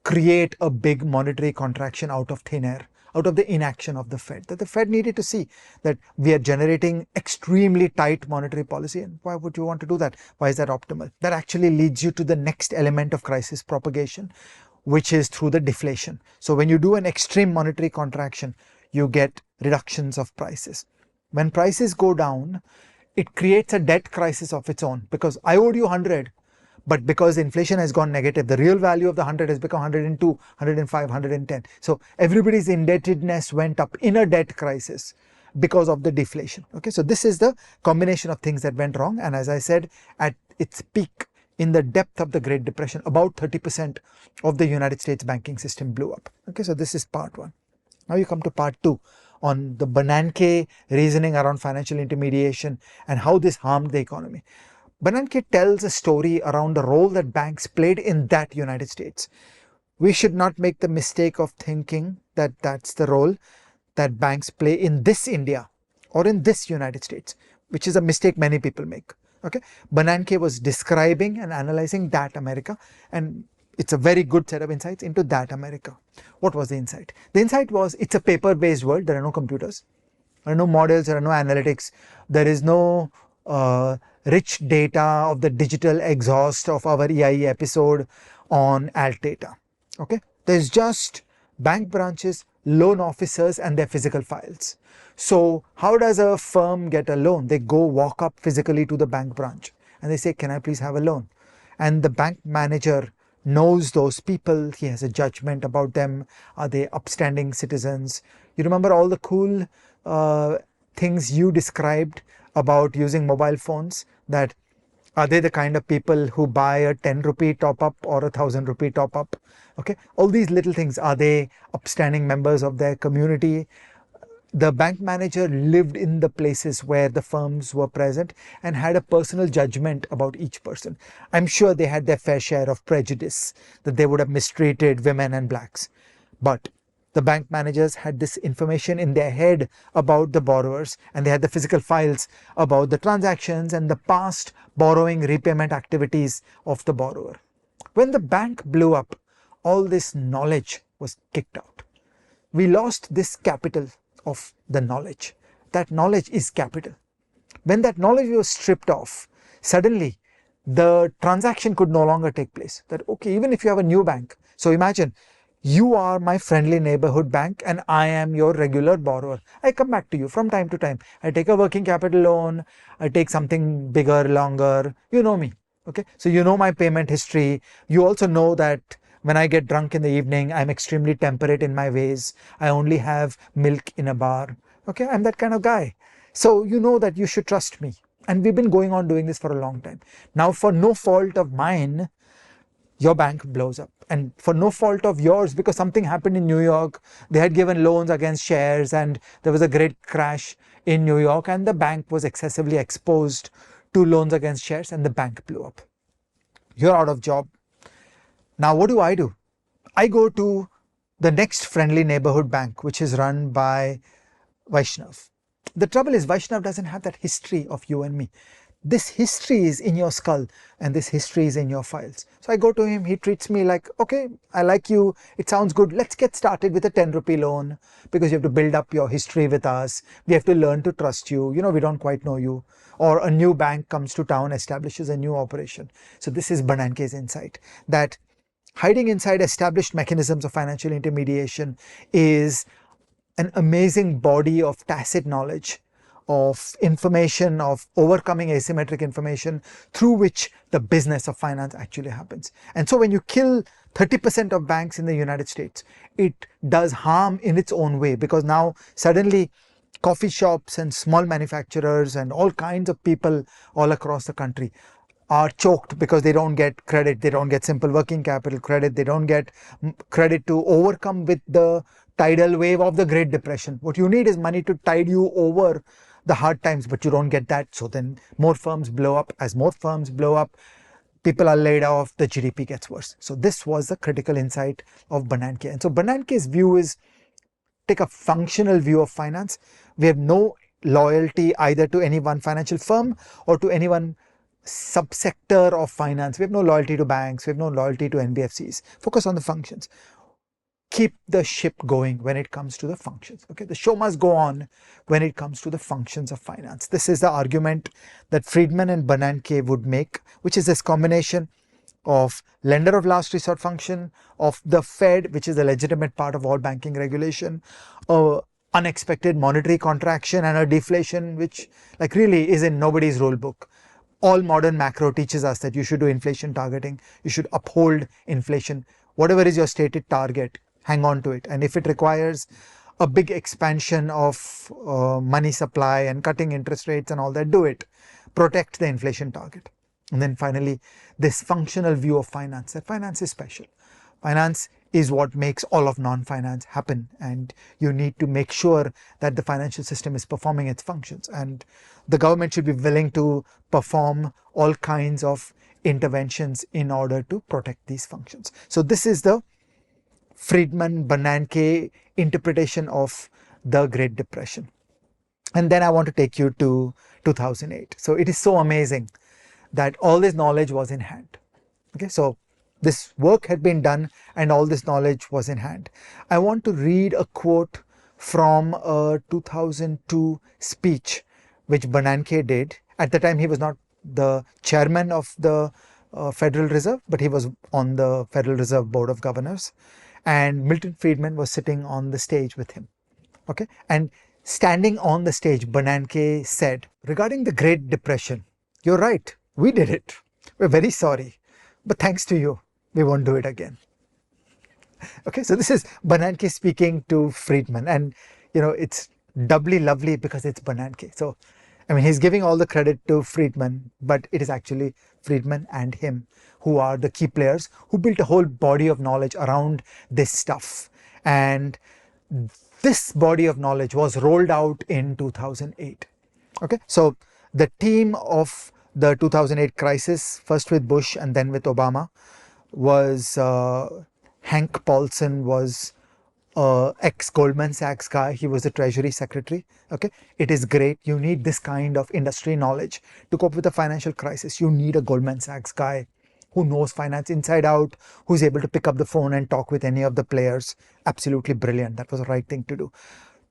create a big monetary contraction out of thin air, out of the inaction of the Fed? That the Fed needed to see that we are generating extremely tight monetary policy. And why would you want to do that? Why is that optimal? That actually leads you to the next element of crisis propagation, which is through the deflation. So when you do an extreme monetary contraction, you get reductions of prices. When prices go down, it creates a debt crisis of its own, because I owed you 100, but because inflation has gone negative, the real value of the 100 has become 102, 105, 110. So everybody's indebtedness went up in a debt crisis because of the deflation. Okay, so this is the combination of things that went wrong. And as I said, at its peak in the depth of the Great Depression, about 30% of the United States banking system blew up. Okay, so this is part one. Now you come to part two on the Bernanke reasoning around financial intermediation and how this harmed the economy. Bernanke tells a story around the role that banks played in that United States. We should not make the mistake of thinking that that's the role that banks play in this India or in this United States, which is a mistake many people make. Okay, Bernanke was describing and analyzing that America, and it's a very good set of insights into that America. What was the insight? The insight was, it's a paper-based world. There are no computers, there are no models, there are no analytics, there is no rich data of the digital exhaust of our EIE episode on alt data. Okay, there's just bank branches, loan officers, and their physical files. So how does a firm get a loan? They go walk up physically to the bank branch and they say, can I please have a loan? And the bank manager knows those people. He has a judgment about them. Are they upstanding citizens? You remember all the cool things you described about using mobile phones, that are they the kind of people who buy a 10 rupee top up or a 1,000 rupee top up? Okay, all these little things. Are they upstanding members of their community? The bank manager lived in the places where the firms were present and had a personal judgment about each person. I'm sure they had their fair share of prejudice, that they would have mistreated women and blacks. But the bank managers had this information in their head about the borrowers, and they had the physical files about the transactions and the past borrowing repayment activities of the borrower. When the bank blew up, all this knowledge was kicked out. We lost this capital of the knowledge. That knowledge is capital. When that knowledge was stripped off, suddenly the transaction could no longer take place. That, okay, even if you have a new bank, so imagine you are my friendly neighborhood bank and I am your regular borrower. I come back to you from time to time. I take a working capital loan, I take something bigger, longer. You know me. Okay, so you know my payment history. You also know that when I get drunk in the evening, I'm extremely temperate in my ways. I only have milk in a bar. Okay, I'm that kind of guy. So you know that you should trust me. And we've been going on doing this for a long time. Now, for no fault of mine, your bank blows up. And for no fault of yours, because something happened in New York, they had given loans against shares and there was a great crash in New York and the bank was excessively exposed to loans against shares and the bank blew up. You're out of job. Now what do? I go to the next friendly neighborhood bank, which is run by Vaishnav. The trouble is Vaishnav doesn't have that history of you and me. This history is in your skull and this history is in your files. So I go to him, he treats me like, okay, I like you, it sounds good, let's get started with a 10 rupee loan because you have to build up your history with us. We have to learn to trust you. You know, we don't quite know you. Or a new bank comes to town, establishes a new operation. So this is Bernanke's insight, that hiding inside established mechanisms of financial intermediation is an amazing body of tacit knowledge, of information, of overcoming asymmetric information through which the business of finance actually happens. And so when you kill 30% of banks in the United States, it does harm in its own way, because now suddenly coffee shops and small manufacturers and all kinds of people all across the country are choked because they don't get credit, they don't get simple working capital credit, they don't get credit to overcome with the tidal wave of the Great Depression. What you need is money to tide you over the hard times, but you don't get that. So then more firms blow up. As more firms blow up, people are laid off, the GDP gets worse. So this was the critical insight of Bernanke. And so Bernanke's view is, take a functional view of finance. We have no loyalty either to any one financial firm or to any one subsector of finance. We have no loyalty to banks. We have no loyalty to NBFCs. Focus on the functions. Keep the ship going when it comes to the functions. Okay, the show must go on when it comes to the functions of finance. This is the argument that Friedman and Bernanke would make, which is this combination of lender of last resort function, of the Fed, which is a legitimate part of all banking regulation, unexpected monetary contraction and a deflation, which like really is in nobody's rule book. All modern macro teaches us that you should do inflation targeting, you should uphold inflation. Whatever is your stated target, hang on to it. And if it requires a big expansion of money supply and cutting interest rates and all that, do it. Protect the inflation target. And then finally, this functional view of finance, that finance is special. Finance is what makes all of non-finance happen, and you need to make sure that the financial system is performing its functions, and the government should be willing to perform all kinds of interventions in order to protect these functions. So this is the Friedman-Bernanke interpretation of the Great Depression. And then I want to take you to 2008. So it is so amazing that all this knowledge was in hand. Okay, so this work had been done and all this knowledge was in hand. I want to read a quote from a 2002 speech which Bernanke did. At the time, he was not the chairman of the Federal Reserve, but he was on the Federal Reserve Board of Governors. And Milton Friedman was sitting on the stage with him. Okay, and standing on the stage, Bernanke said, regarding the Great Depression, you're right, we did it. We're very sorry, but thanks to you, we won't do it again. Okay, so this is Bernanke speaking to Friedman, and it's doubly lovely because it's Bernanke. So, I mean, he's giving all the credit to Friedman, but it is actually Friedman and him who are the key players who built a whole body of knowledge around this stuff. And this body of knowledge was rolled out in 2008. Okay, so the team of the 2008 crisis, first with Bush and then with Obama, was Hank Paulson was ex-Goldman Sachs guy. He was the Treasury Secretary. Okay, it is great. You need this kind of industry knowledge to cope with a financial crisis. You need a Goldman Sachs guy who knows finance inside out, who's able to pick up the phone and talk with any of the players. Absolutely brilliant. That was the right thing to do.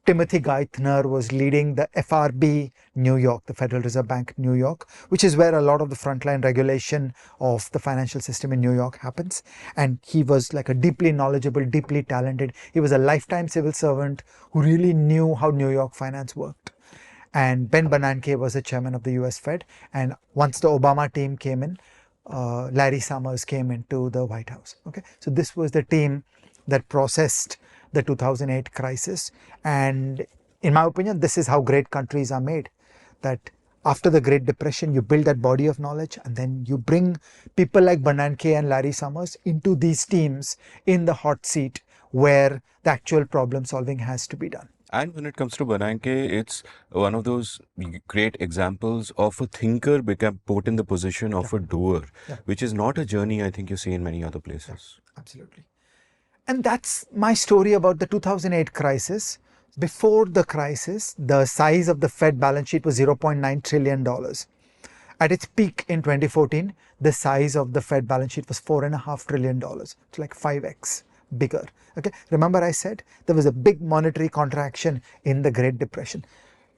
Timothy Geithner was leading the FRB New York, the Federal Reserve Bank New York, which is where a lot of the frontline regulation of the financial system in New York happens. And he was like a deeply knowledgeable, deeply talented. He was a lifetime civil servant who really knew how New York finance worked. And Ben Bernanke was the chairman of the US Fed. And once the Obama team came in, Larry Summers came into the White House. Okay, so this was the team that processed the 2008 crisis. And in my opinion, this is how great countries are made. That after the Great Depression, you build that body of knowledge and then you bring people like Bernanke and Larry Summers into these teams in the hot seat where the actual problem solving has to be done. And when it comes to Bernanke, it's one of those great examples of a thinker become put in the position of a doer, which is not a journey I think you see in many other places. Absolutely. And that's my story about the 2008 crisis. Before the crisis, the size of the Fed balance sheet was $0.9 trillion. At its peak in 2014, the size of the Fed balance sheet was $4.5 trillion. It's like 5x bigger. Okay, remember I said there was a big monetary contraction in the Great Depression.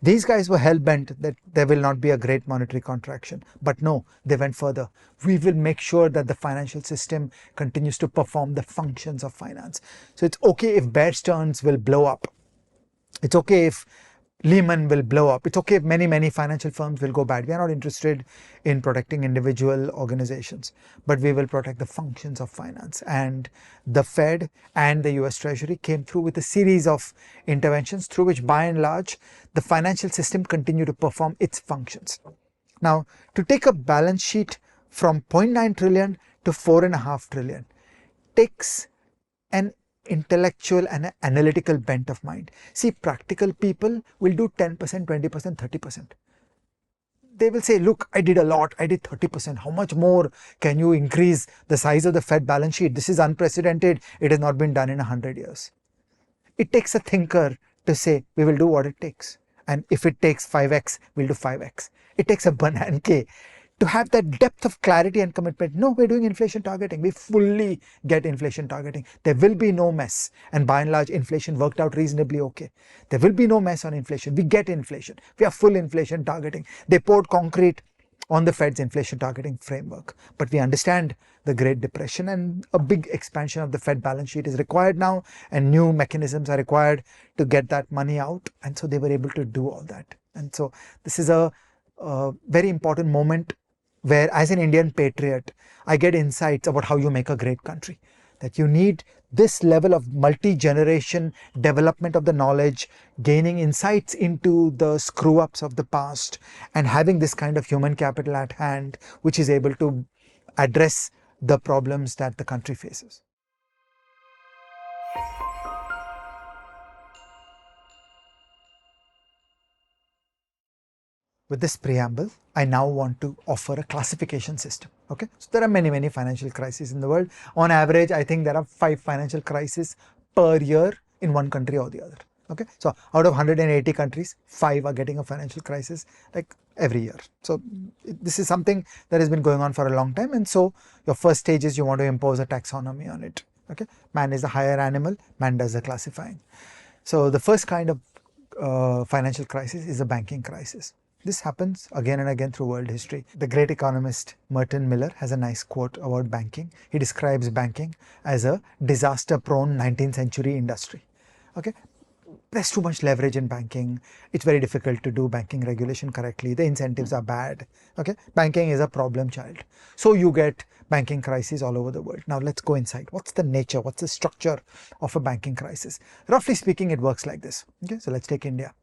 These guys were hell-bent that there will not be a great monetary contraction. But no, they went further. We will make sure that the financial system continues to perform the functions of finance. So it's okay if Bear Stearns will blow up. It's okay if Lehman will blow up. It's okay if many financial firms will go bad. We are not interested in protecting individual organizations, but we will protect the functions of finance. And the Fed and the US Treasury came through with a series of interventions through which, by and large, the financial system continued to perform its functions. Now, to take a balance sheet from 0.9 trillion to 4.5 trillion takes an intellectual and analytical bent of mind. See, practical people will do 10%, 20%, 30%. They will say, look, I did a lot, I did 30%. How much more can you increase the size of the Fed balance sheet? This is unprecedented. It has not been done in 100 years. It takes a thinker to say, we will do what it takes. And if it takes 5x, we'll do 5x. It takes a Bernanke to have that depth of clarity and commitment. No, we're doing inflation targeting. We fully get inflation targeting. There will be no mess. And by and large, inflation worked out reasonably okay. There will be no mess on inflation. We get inflation. We have full inflation targeting. They poured concrete on the Fed's inflation targeting framework. But we understand the Great Depression, and a big expansion of the Fed balance sheet is required now, and new mechanisms are required to get that money out. And so they were able to do all that. And so this is a very important moment where, as an Indian patriot, I get insights about how you make a great country. That you need this level of multi-generation development of the knowledge, gaining insights into the screw-ups of the past, and having this kind of human capital at hand, which is able to address the problems that the country faces. With this preamble, I now want to offer a classification system. Okay, so there are many financial crises in the world. On average, I think there are 5 financial crises per year in one country or the other. Okay, so out of 180 countries, 5 are getting a financial crisis like every year. So this is something that has been going on for a long time. And so your first stage is you want to impose a taxonomy on it. Okay, man is the higher animal, man does the classifying. So the first kind of financial crisis is a banking crisis. This happens again and again through world history. The great economist Merton Miller has a nice quote about banking. He describes banking as a disaster-prone 19th century industry. Okay, there's too much leverage in banking. It's very difficult to do banking regulation correctly. The incentives are bad. Okay, banking is a problem child. So you get banking crises all over the world. Now let's go inside. What's the nature? What's the structure of a banking crisis? Roughly speaking, it works like this. Okay, so let's take India.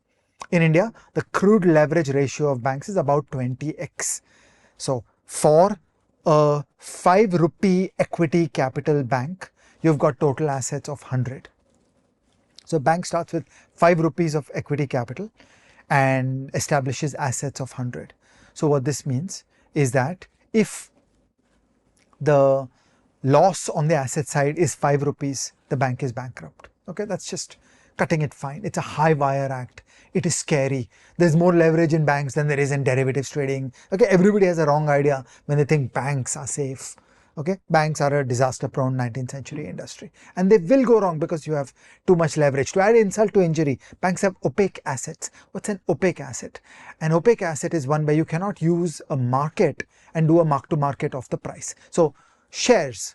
In India, the crude leverage ratio of banks is about 20x. So for a 5 rupee equity capital bank, you've got total assets of 100. So bank starts with 5 rupees of equity capital and establishes assets of 100. So what this means is that if the loss on the asset side is 5 rupees, the bank is bankrupt. Okay, that's just cutting it fine. It's a high wire act. It is scary. There's more leverage in banks than there is in derivatives trading. Okay, everybody has a wrong idea when they think banks are safe. Okay, banks are a disaster-prone 19th century industry, and they will go wrong because you have too much leverage. To add insult to injury, banks have opaque assets. What's an opaque asset? An opaque asset is one where you cannot use a market and do a mark-to-market of the price. So shares,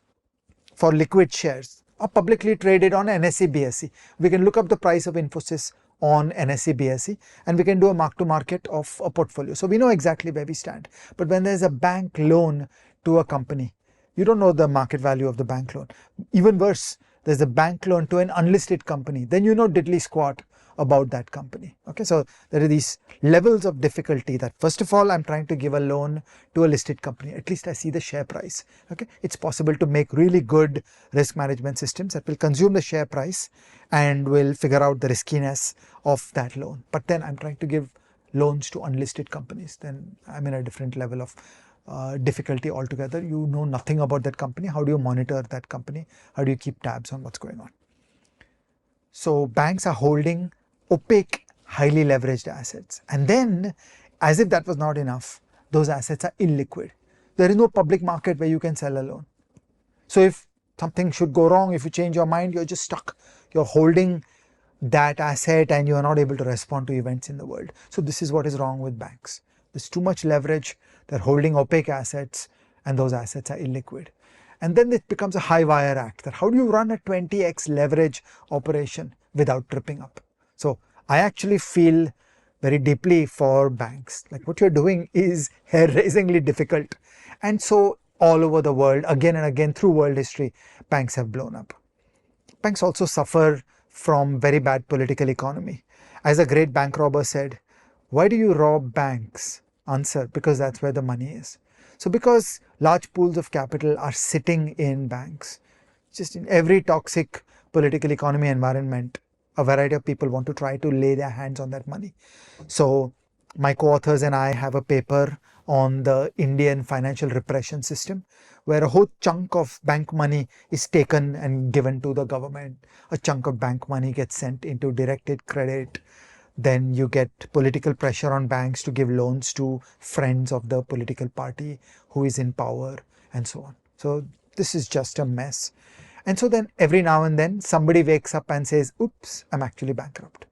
for liquid shares, are publicly traded on NSE BSE. We can look up the price of Infosys on NSE BSE and we can do a mark to market of a portfolio. So we know exactly where we stand. But when there's a bank loan to a company, you don't know the market value of the bank loan. Even worse, there's a bank loan to an unlisted company, then you know diddly squat about that company. Okay, so there are these levels of difficulty that first of all, I'm trying to give a loan to a listed company. At least I see the share price. Okay, it's possible to make really good risk management systems that will consume the share price and will figure out the riskiness of that loan. But then I'm trying to give loans to unlisted companies. Then I'm in a different level of difficulty altogether. You know nothing about that company. How do you monitor that company? How do you keep tabs on what's going on? So banks are holding opaque, highly leveraged assets. And then, as if that was not enough, those assets are illiquid. There is no public market where you can sell a loan. So if something should go wrong, if you change your mind, you're just stuck. You're holding that asset and you are not able to respond to events in the world. So this is what is wrong with banks. There's too much leverage. They're holding opaque assets and those assets are illiquid. And then it becomes a high wire act that how do you run a 20x leverage operation without tripping up? So I actually feel very deeply for banks. Like what you're doing is hair-raisingly difficult. And so all over the world, again and again through world history, banks have blown up. Banks also suffer from very bad political economy. As a great bank robber said, why do you rob banks? Answer, because that's where the money is. So because large pools of capital are sitting in banks, just in every toxic political economy environment, a variety of people want to try to lay their hands on that money. So my co-authors and I have a paper on the Indian financial repression system, where a whole chunk of bank money is taken and given to the government. A chunk of bank money gets sent into directed credit. Then you get political pressure on banks to give loans to friends of the political party who is in power and so on. So this is just a mess. And so then every now and then somebody wakes up and says, oops, I'm actually bankrupt.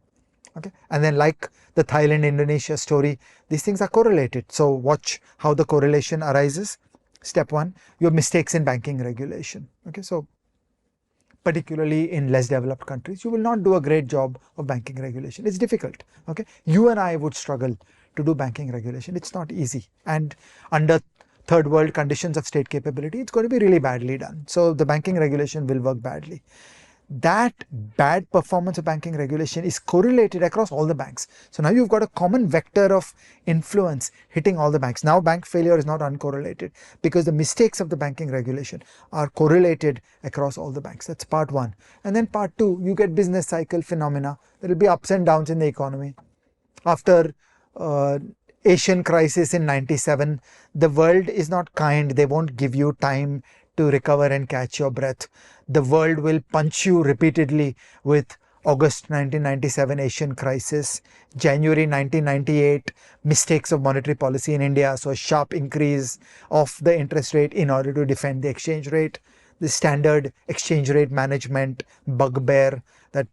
Okay, and then like the Thailand Indonesia story, these things are correlated. So watch how the correlation arises. Step one, your mistakes in banking regulation. Okay, so particularly in less developed countries, you will not do a great job of banking regulation. It's difficult. Okay, you and I would struggle to do banking regulation. It's not easy, and under third world conditions of state capability, it's going to be really badly done. So the banking regulation will work badly. That bad performance of banking regulation is correlated across all the banks. So now you've got a common vector of influence hitting all the banks. Now bank failure is not uncorrelated because the mistakes of the banking regulation are correlated across all the banks. That's part one. And then part two, you get business cycle phenomena. There will be ups and downs in the economy. After Asian crisis in 97, the world is not kind. They won't give you time to recover and catch your breath. The world will punch you repeatedly with August 1997 Asian crisis, January 1998 mistakes of monetary policy in India, so a sharp increase of the interest rate in order to defend the exchange rate, the standard exchange rate management bugbear that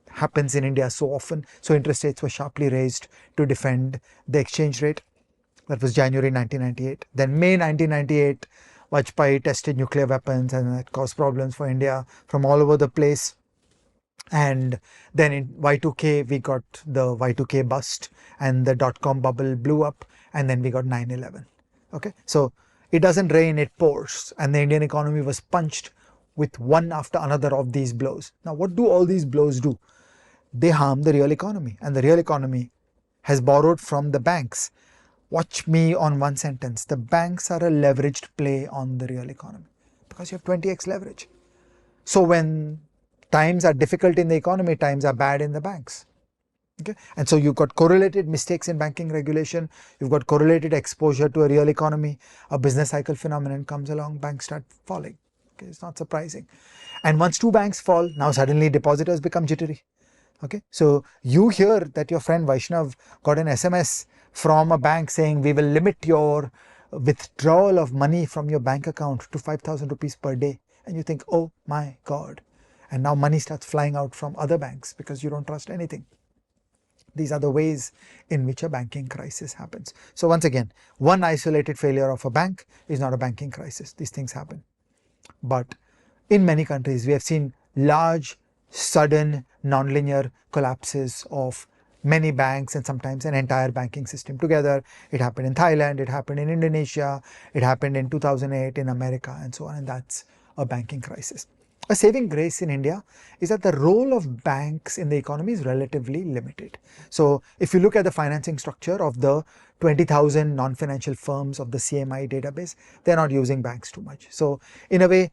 happens in India so often. So interest rates were sharply raised to defend the exchange rate. That was January 1998. Then May 1998, Vajpayee tested nuclear weapons and that caused problems for India from all over the place. And then in Y2K, we got the Y2K bust and the dot-com bubble blew up, and then we got 9/11. Okay, so it doesn't rain, it pours, and the Indian economy was punched with one after another of these blows. Now, what do all these blows do? They harm the real economy, and the real economy has borrowed from the banks. Watch me on one sentence. The banks are a leveraged play on the real economy because you have 20x leverage. So when times are difficult in the economy, times are bad in the banks. Okay, and so you've got correlated mistakes in banking regulation, you've got correlated exposure to a real economy, a business cycle phenomenon comes along, banks start falling. Okay, it's not surprising. And once two banks fall, now suddenly depositors become jittery. Okay, so you hear that your friend Vaishnav got an SMS from a bank saying we will limit your withdrawal of money from your bank account to 5,000 rupees per day. And you think, oh my God. And now money starts flying out from other banks because you don't trust anything. These are the ways in which a banking crisis happens. So once again, one isolated failure of a bank is not a banking crisis. These things happen. But in many countries, we have seen large, sudden, nonlinear collapses of many banks and sometimes an entire banking system together. It happened in Thailand, it happened in Indonesia, it happened in 2008 in America and so on, and that's a banking crisis. A saving grace in India is that the role of banks in the economy is relatively limited. So if you look at the financing structure of the 20,000 non-financial firms of the CMI database, they're not using banks too much. So in a way,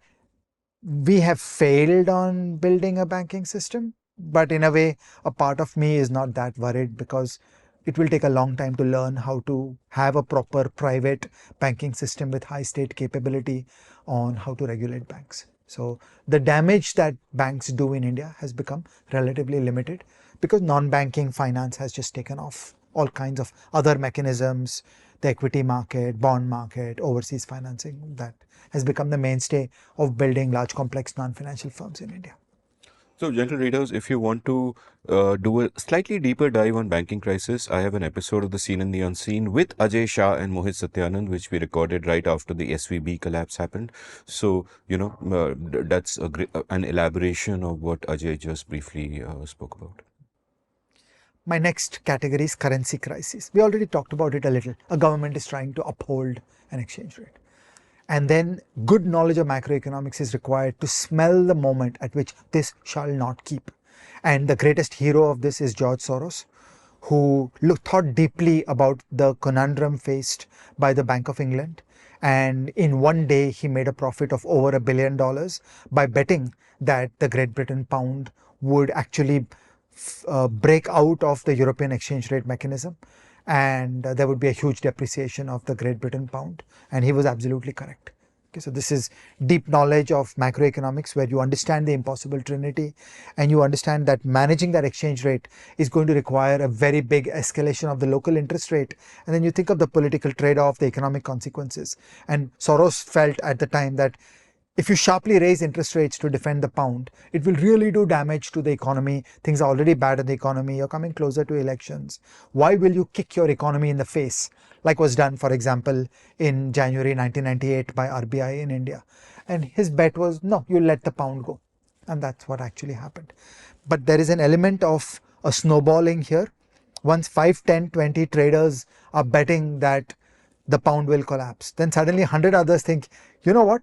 we have failed on building a banking system, but in a way, a part of me is not that worried because it will take a long time to learn how to have a proper private banking system with high state capability on how to regulate banks. So the damage that banks do in India has become relatively limited because non-banking finance has just taken off. All kinds of other mechanisms, the equity market, bond market, overseas financing, that has become the mainstay of building large complex non-financial firms in India. So, gentle readers, if you want to do a slightly deeper dive on banking crisis, I have an episode of The Seen and the Unseen with Ajay, Shah and Mohit Satyanand, which we recorded right after the SVB collapse happened. So, that's an elaboration of what Ajay just briefly spoke about. My next category is currency crisis. We already talked about it a little. A government is trying to uphold an exchange rate. And then good knowledge of macroeconomics is required to smell the moment at which this shall not keep. And the greatest hero of this is George Soros, who thought deeply about the conundrum faced by the Bank of England. And in one day, he made a profit of over $1 billion by betting that the Great Britain pound would actually break out of the European exchange rate mechanism, and there would be a huge depreciation of the Great Britain pound, and he was absolutely correct. Okay, so this is deep knowledge of macroeconomics where you understand the impossible trinity and you understand that managing that exchange rate is going to require a very big escalation of the local interest rate, and then you think of the political trade-off, the economic consequences. And Soros felt at the time that if you sharply raise interest rates to defend the pound, it will really do damage to the economy. Things are already bad in the economy. You're coming closer to elections. Why will you kick your economy in the face, like was done, for example, in January 1998 by RBI in India? And his bet was, no, you let the pound go. And that's what actually happened. But there is an element of a snowballing here. Once 5, 10, 20 traders are betting that the pound will collapse, then suddenly 100 others think, you know what?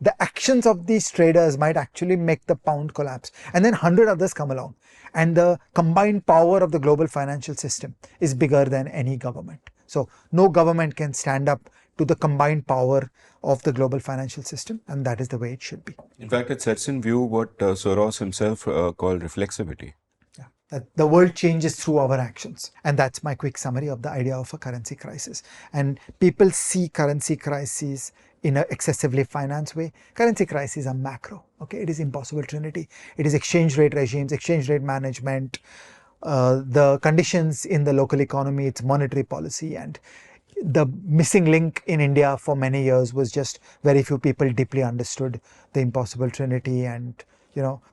The actions of these traders might actually make the pound collapse. And then 100 others come along. And the combined power of the global financial system is bigger than any government. So no government can stand up to the combined power of the global financial system. And that is the way it should be. In fact, it sets in view what Soros himself called reflexivity. Yeah, that the world changes through our actions. And that's my quick summary of the idea of a currency crisis. And people see currency crises in an excessively finance way. Currency crises are macro. Okay, it is impossible trinity. It is exchange rate regimes, exchange rate management, the conditions in the local economy, its monetary policy, and the missing link in India for many years was just very few people deeply understood the impossible trinity. And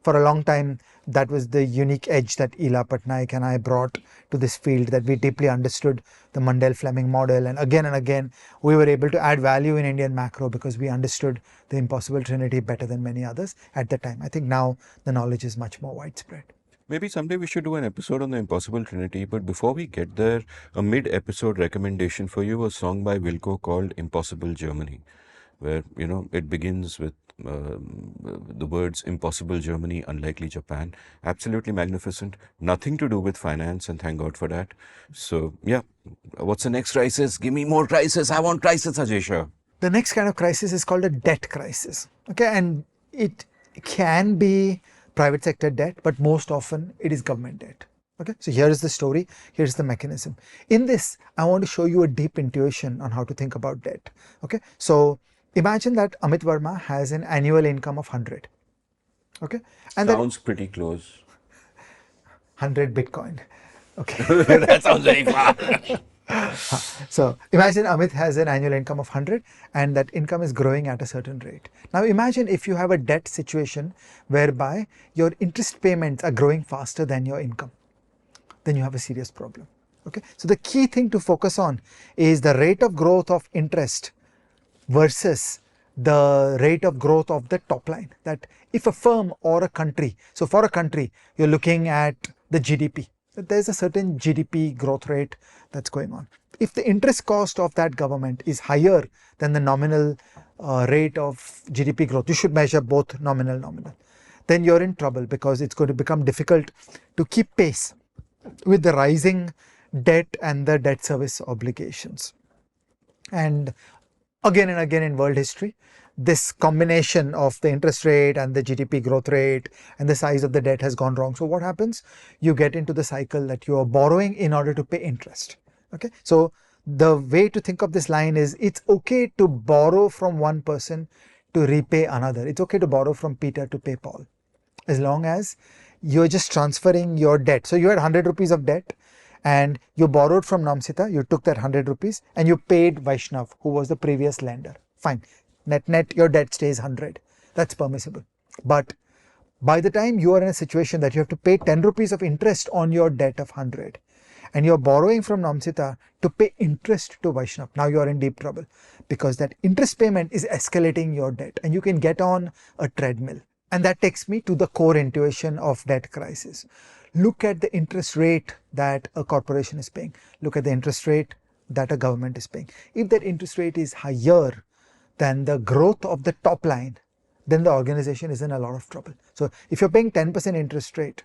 for a long time, that was the unique edge that Ela Patnaik and I brought to this field, that we deeply understood the Mundell-Fleming model. And again, we were able to add value in Indian macro because we understood the impossible trinity better than many others at the time. I think now the knowledge is much more widespread. Maybe someday we should do an episode on the impossible trinity, but before we get there, a mid-episode recommendation for you, a song by Wilco called Impossible Germany, where, it begins with the words impossible Germany, unlikely Japan. Absolutely magnificent. Nothing to do with finance, and thank God for that. So, yeah, what's the next crisis? Give me more crisis. I want crisis, Ajay Shah. The next kind of crisis is called a debt crisis. Okay, and it can be private sector debt, but most often it is government debt. Okay, so here is the story, here's the mechanism. In this, I want to show you a deep intuition on how to think about debt. Okay, so imagine that Amit Varma has an annual income of 100. Okay, and sounds pretty close. 100 Bitcoin. Okay. That sounds very far. So imagine Amit has an annual income of 100 and that income is growing at a certain rate. Now imagine if you have a debt situation whereby your interest payments are growing faster than your income. Then you have a serious problem. Okay. So the key thing to focus on is the rate of growth of interest versus the rate of growth of the top line. That if a firm or a country, so for a country, you're looking at the GDP. There's a certain GDP growth rate that's going on. If the interest cost of that government is higher than the nominal rate of GDP growth, you should measure both nominal. Then you're in trouble because it's going to become difficult to keep pace with the rising debt and the debt service obligations. And again in world history, this combination of the interest rate and the GDP growth rate and the size of the debt has gone wrong. So what happens? You get into the cycle that you are borrowing in order to pay interest. Okay. So the way to think of this line is it's okay to borrow from one person to repay another. It's okay to borrow from Peter to pay Paul, as long as you're just transferring your debt. So you had 100 rupees of debt and you borrowed from Namsita, you took that 100 rupees and you paid Vaishnav, who was the previous lender. Fine. Net, your debt stays 100. That's permissible. But by the time you are in a situation that you have to pay 10 rupees of interest on your debt of 100 and you're borrowing from Namsita to pay interest to Vaishnav, now you are in deep trouble because that interest payment is escalating your debt and you can get on a treadmill. And that takes me to the core intuition of debt crisis. Look at the interest rate that a corporation is paying. Look at the interest rate that a government is paying. If that interest rate is higher than the growth of the top line, then the organization is in a lot of trouble. So if you're paying 10% interest rate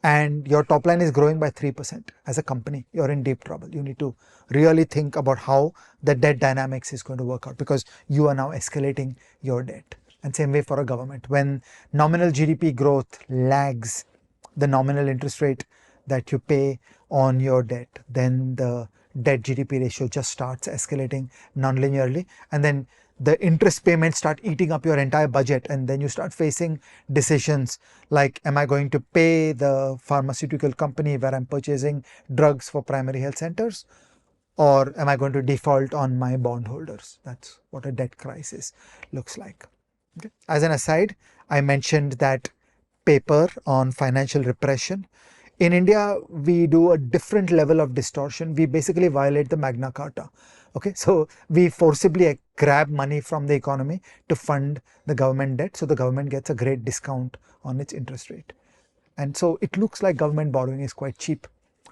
and your top line is growing by 3% as a company, you're in deep trouble. You need to really think about how the debt dynamics is going to work out because you are now escalating your debt. And same way for a government. When nominal GDP growth lags the nominal interest rate that you pay on your debt, then the debt GDP ratio just starts escalating non-linearly, and then the interest payments start eating up your entire budget, and then you start facing decisions like, am I going to pay the pharmaceutical company where I'm purchasing drugs for primary health centers, or am I going to default on my bondholders? That's what a debt crisis looks like. Okay. As an aside, I mentioned that paper on financial repression. In India, we do a different level of distortion. We basically violate the Magna Carta. Okay, so we forcibly grab money from the economy to fund the government debt, so the government gets a great discount on its interest rate. And so it looks like government borrowing is quite cheap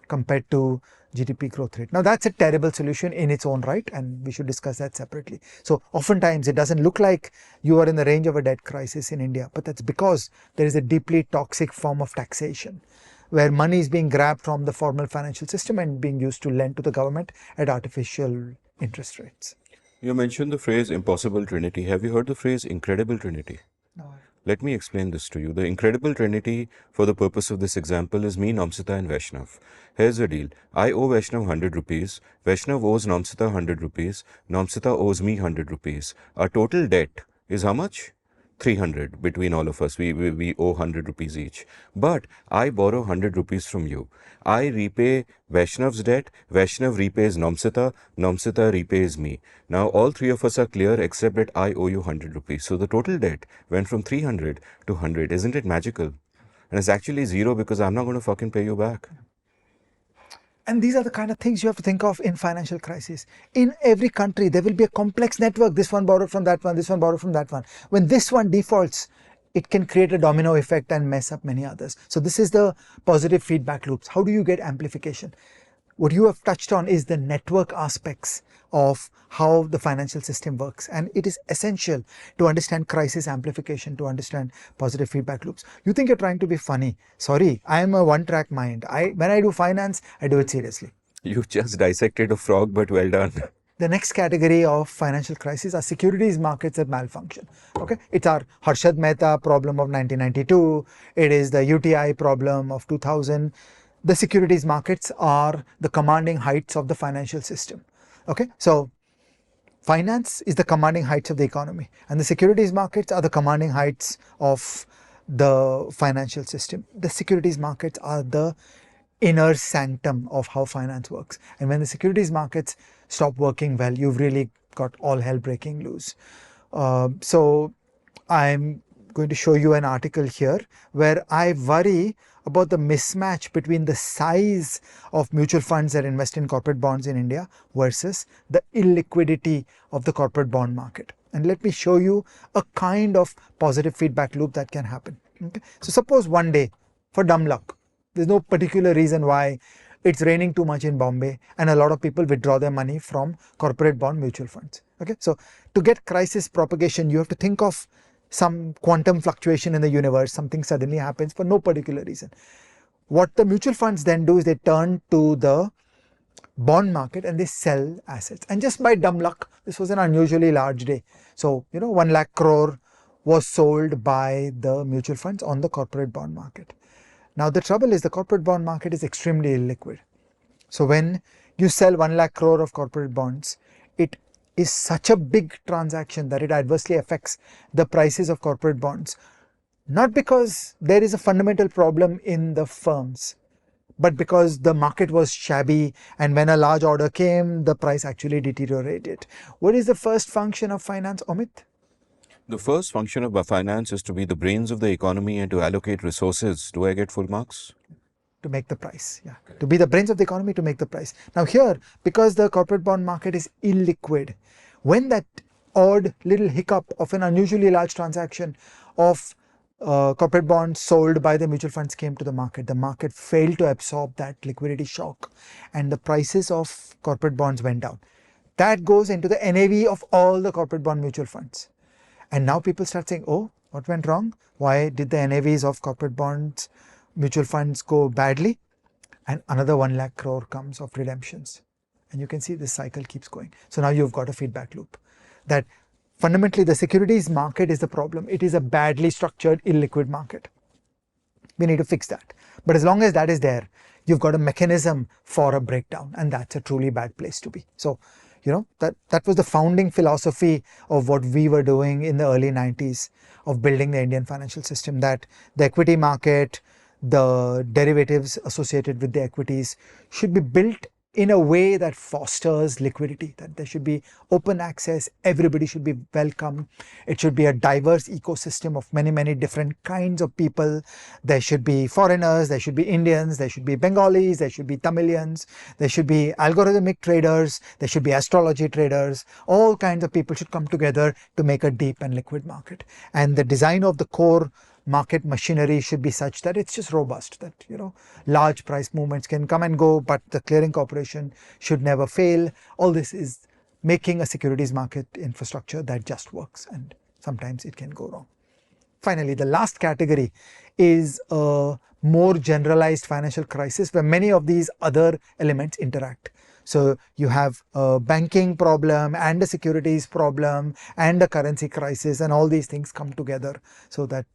compared to GDP growth rate. Now that's a terrible solution in its own right, and we should discuss that separately. So oftentimes it doesn't look like you are in the range of a debt crisis in India, but that's because there is a deeply toxic form of taxation where money is being grabbed from the formal financial system and being used to lend to the government at artificial interest rates. You mentioned the phrase impossible trinity. Have you heard the phrase incredible trinity? No. Let me explain this to you. The incredible trinity, for the purpose of this example, is me, Namsita, and Vaishnav. Here's the deal. I owe Vaishnav 100 rupees. Vaishnav owes Namsita 100 rupees. Namsita owes me 100 rupees. Our total debt is how much? 300 between all of us. We owe 100 rupees each. But I borrow 100 rupees from you. I repay Vaishnav's debt. Vaishnav repays Namsita. Namsita repays me. Now all three of us are clear except that I owe you 100 rupees. So the total debt went from 300 to 100. Isn't it magical? And it's actually zero because I'm not going to fucking pay you back. And these are the kind of things you have to think of in financial crisis. In every country, there will be a complex network. This one borrowed from that one, this one borrowed from that one. When this one defaults, it can create a domino effect and mess up many others. So this is the positive feedback loops. How do you get amplification? What you have touched on is the network aspects of how the financial system works, and it is essential to understand crisis amplification, to understand positive feedback loops. You think you're trying to be funny. Sorry, I am a one-track mind. When I do finance, I do it seriously. You just dissected a frog, but well done. The next category of financial crisis are securities markets that malfunction. Okay, it's our Harshad Mehta problem of 1992. It is the UTI problem of 2000. The securities markets are the commanding heights of the financial system. Okay, so finance is the commanding heights of the economy, and the securities markets are the commanding heights of the financial system. The securities markets are the inner sanctum of how finance works. And when the securities markets stop working well, you've really got all hell breaking loose. So I'm going to show you an article here where I worry about the mismatch between the size of mutual funds that invest in corporate bonds in India versus the illiquidity of the corporate bond market. And let me show you a kind of positive feedback loop that can happen. Okay? So suppose one day, for dumb luck, there's no particular reason why it's raining too much in Bombay and a lot of people withdraw their money from corporate bond mutual funds. Okay, so to get crisis propagation, you have to think of some quantum fluctuation in the universe. Something suddenly happens for no particular reason. What the mutual funds then do is they turn to the bond market and they sell assets. And just by dumb luck, this was an unusually large day. So, 1 lakh crore was sold by the mutual funds on the corporate bond market. Now the trouble is the corporate bond market is extremely illiquid. So when you sell 1 lakh crore of corporate bonds, it is such a big transaction that it adversely affects the prices of corporate bonds. Not because there is a fundamental problem in the firms, but because the market was shabby and when a large order came, the price actually deteriorated. What is the first function of finance, Amit? The first function of finance is to be the brains of the economy and to allocate resources. Do I get full marks? To make the price, yeah. To be the brains of the economy, to make the price. Now here, because the corporate bond market is illiquid, when that odd little hiccup of an unusually large transaction of corporate bonds sold by the mutual funds came to the market failed to absorb that liquidity shock and the prices of corporate bonds went down. That goes into the NAV of all the corporate bond mutual funds. And now people start saying, oh, what went wrong? Why did the NAVs of corporate bonds, mutual funds go badly? And another 1 lakh crore comes of redemptions. And you can see this cycle keeps going. So now you've got a feedback loop that fundamentally the securities market is the problem. It is a badly structured illiquid market. We need to fix that. But as long as that is there, you've got a mechanism for a breakdown, and that's a truly bad place to be. So that was the founding philosophy of what we were doing in the early 90s of building the Indian financial system, that the equity market, the derivatives associated with the equities should be built in a way that fosters liquidity, that there should be open access, everybody should be welcome. It should be a diverse ecosystem of many, many different kinds of people. There should be foreigners, there should be Indians, there should be Bengalis, there should be Tamilians, there should be algorithmic traders, there should be astrology traders. All kinds of people should come together to make a deep and liquid market. And the design of the core market machinery should be such that it's just robust, that large price movements can come and go, but the clearing corporation should never fail. All this is making a securities market infrastructure that just works, and sometimes it can go wrong. Finally, the last category is a more generalized financial crisis where many of these other elements interact. So you have a banking problem and a securities problem and a currency crisis, and all these things come together so that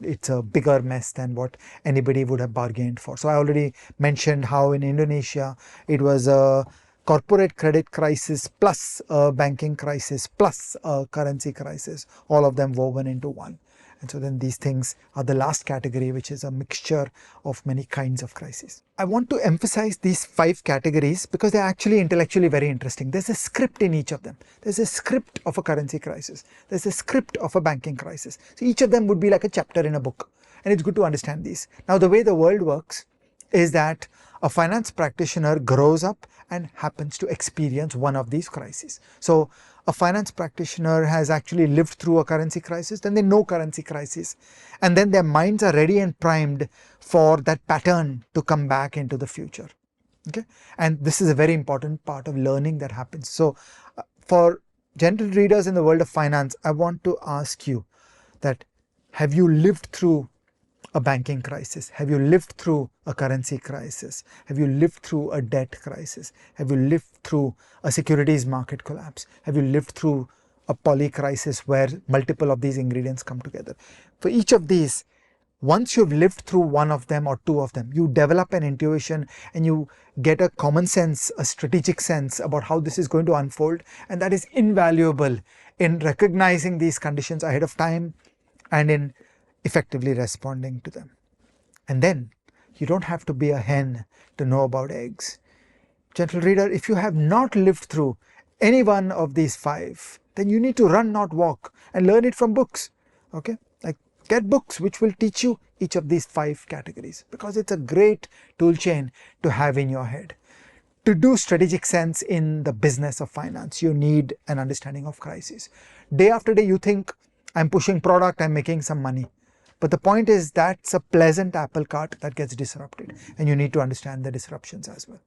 it's a bigger mess than what anybody would have bargained for. So I already mentioned how in Indonesia it was a corporate credit crisis plus a banking crisis plus a currency crisis, all of them woven into one. And so then these things are the last category, which is a mixture of many kinds of crises. I want to emphasize these 5 categories because they're actually intellectually very interesting. There's a script in each of them. There's a script of a currency crisis. There's a script of a banking crisis. So each of them would be like a chapter in a book. And it's good to understand these. Now, the way the world works is that a finance practitioner grows up and happens to experience one of these crises. So a finance practitioner has actually lived through a currency crisis, then they know currency crisis, and then their minds are ready and primed for that pattern to come back into the future. Okay, and this is a very important part of learning that happens. So for general readers in the world of finance, I want to ask you that, have you lived through a banking crisis? Have you lived through a currency crisis? Have you lived through a debt crisis? Have you lived through a securities market collapse? Have you lived through a poly crisis where multiple of these ingredients come together? For each of these, once you've lived through one of them or two of them, you develop an intuition and you get a common sense, a strategic sense about how this is going to unfold, and that is invaluable in recognizing these conditions ahead of time and in effectively responding to them. And then you don't have to be a hen to know about eggs. Gentle reader, if you have not lived through any one of these 5, then you need to run, not walk, and learn it from books. Okay, like get books which will teach you each of these 5 categories, because it's a great tool chain to have in your head. To do strategic sense in the business of finance, you need an understanding of crises. Day after day you think, I'm pushing product, I'm making some money. But the point is that's a pleasant apple cart that gets disrupted, and you need to understand the disruptions as well.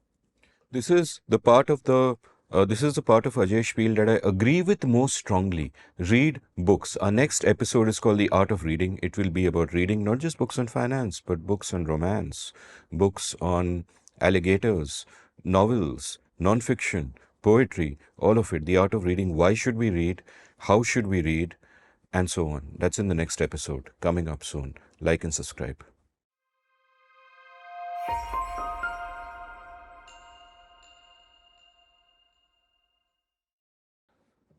This is the part of Ajay's spiel that I agree with most strongly. Read books. Our next episode is called The Art of Reading. It will be about reading not just books on finance, but books on romance, books on alligators, novels, non-fiction, poetry, all of it. The Art of Reading. Why should we read? How should we read? And so on. That's in the next episode, coming up soon. Like and subscribe.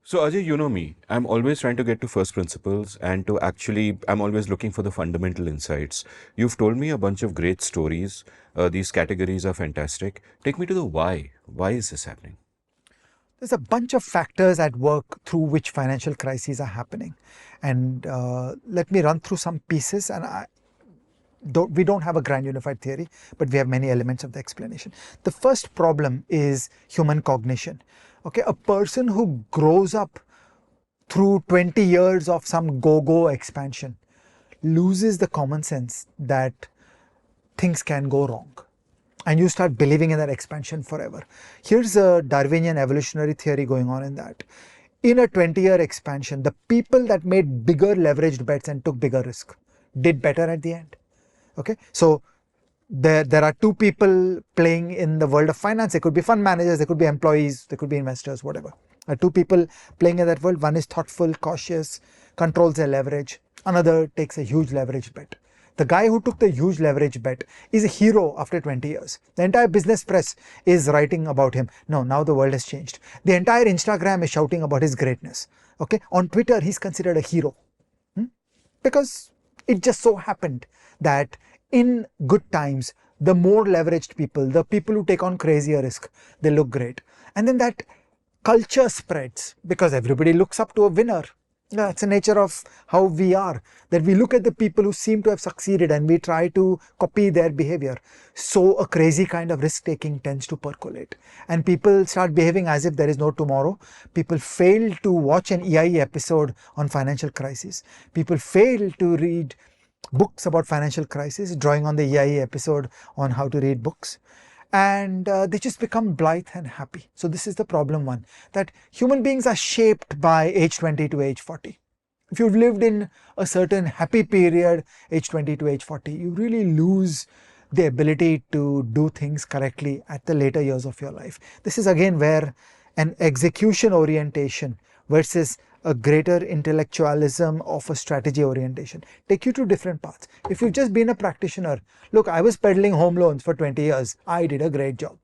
So Ajay, you know me, I'm always trying to get to first principles and I'm always looking for the fundamental insights. You've told me a bunch of great stories. These categories are fantastic. Take me to the why. Why is this happening? There's a bunch of factors at work through which financial crises are happening. And let me run through some pieces. And we don't have a grand unified theory, but we have many elements of the explanation. The first problem is human cognition. Okay, a person who grows up through 20 years of some go-go expansion loses the common sense that things can go wrong, and you start believing in that expansion forever. Here's a Darwinian evolutionary theory going on in that. In a 20-year expansion, the people that made bigger leveraged bets and took bigger risk did better at the end. Okay, so there are 2 people playing in the world of finance. They could be fund managers, they could be employees, they could be investors, whatever. 2 people playing in that world. One is thoughtful, cautious, controls their leverage. Another takes a huge leverage bet. The guy who took the huge leverage bet is a hero after 20 years. The entire business press is writing about him. No, now the world has changed. The entire Instagram is shouting about his greatness. Okay, on Twitter he's considered a hero. Because it just so happened that in good times, the more leveraged people, the people who take on crazier risk, they look great. And then that culture spreads because everybody looks up to a winner. Yeah, it's the nature of how we are, that we look at the people who seem to have succeeded and we try to copy their behavior. So a crazy kind of risk taking tends to percolate and people start behaving as if there is no tomorrow. People fail to watch an EIE episode on financial crisis. People fail to read books about financial crisis, drawing on the EIE episode on how to read books. And they just become blithe and happy. So this is the problem one, that human beings are shaped by age 20 to age 40. If you've lived in a certain happy period, age 20 to age 40, you really lose the ability to do things correctly at the later years of your life. This is again where an execution orientation versus a greater intellectualism of a strategy orientation take you to different paths. If you've just been a practitioner, look, I was peddling home loans for 20 years. I did a great job.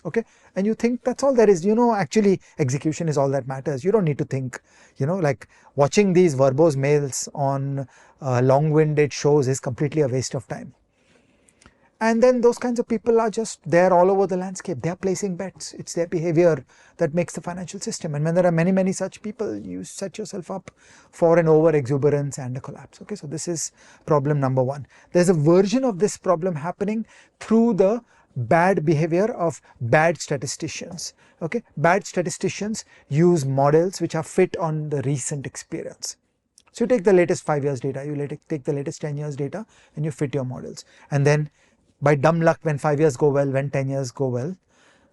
Okay. And you think that's all there is. Actually execution is all that matters. You don't need to think, like watching these verbose males on long-winded shows is completely a waste of time. And then those kinds of people are just there all over the landscape. They're placing bets. It's their behavior that makes the financial system. And when there are many, many such people, you set yourself up for an over exuberance and a collapse. Okay, so this is problem number one. There's a version of this problem happening through the bad behavior of bad statisticians. Okay, bad statisticians use models which are fit on the recent experience. So you take the latest 5 years data, you take the latest 10 years data, and you fit your models. And then by dumb luck, when 5 years go well, when 10 years go well,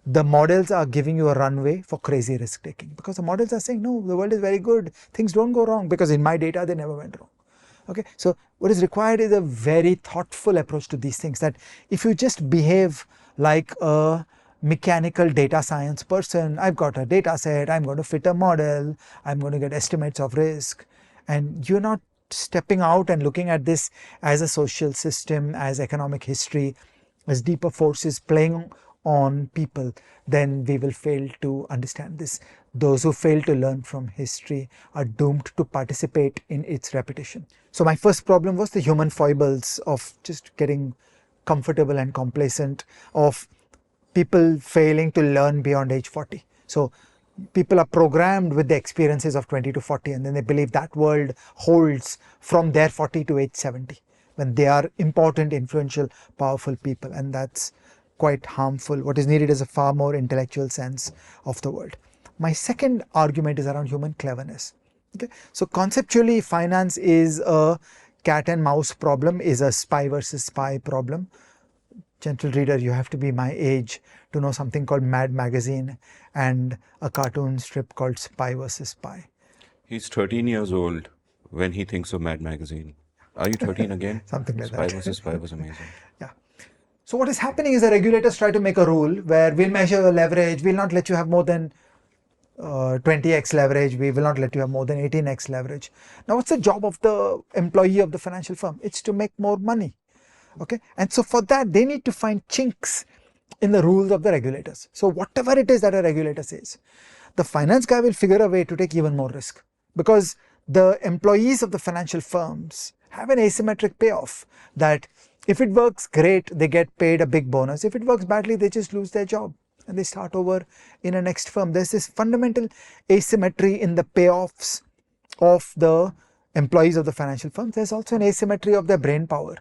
the models are giving you a runway for crazy risk taking, because the models are saying, no, the world is very good, things don't go wrong, because in my data they never went wrong. Okay, so what is required is a very thoughtful approach to these things, that if you just behave like a mechanical data science person, I've got a data set, I'm going to fit a model, I'm going to get estimates of risk, and you're not stepping out and looking at this as a social system, as economic history, as deeper forces playing on people, then we will fail to understand this. Those who fail to learn from history are doomed to participate in its repetition. So my first problem was the human foibles of just getting comfortable and complacent, of people failing to learn beyond age 40. So people are programmed with the experiences of 20 to 40, and then they believe that world holds from their 40 to age 70, when they are important, influential, powerful people, and that's quite harmful. What is needed is a far more intellectual sense of the world. My second argument is around human cleverness. Okay, so conceptually, finance is a cat and mouse problem, is a spy versus spy problem. Gentle reader, you have to be my age to know something called Mad Magazine and a cartoon strip called Spy vs. Spy. He's 13 years old when he thinks of Mad Magazine. Are you 13 again? Something like Spy that. vs. Spy was amazing. Yeah. So what is happening is the regulators try to make a rule where we'll measure your leverage, we'll not let you have more than 20x leverage, we will not let you have more than 18x leverage. Now what's the job of the employee of the financial firm? It's to make more money. Okay, and so for that they need to find chinks in the rules of the regulators. So whatever it is that a regulator says, the finance guy will figure a way to take even more risk, because the employees of the financial firms have an asymmetric payoff, that if it works great, they get paid a big bonus. If it works badly, they just lose their job and they start over in a next firm. There's this fundamental asymmetry in the payoffs of the employees of the financial firms. There's also an asymmetry of their brain power.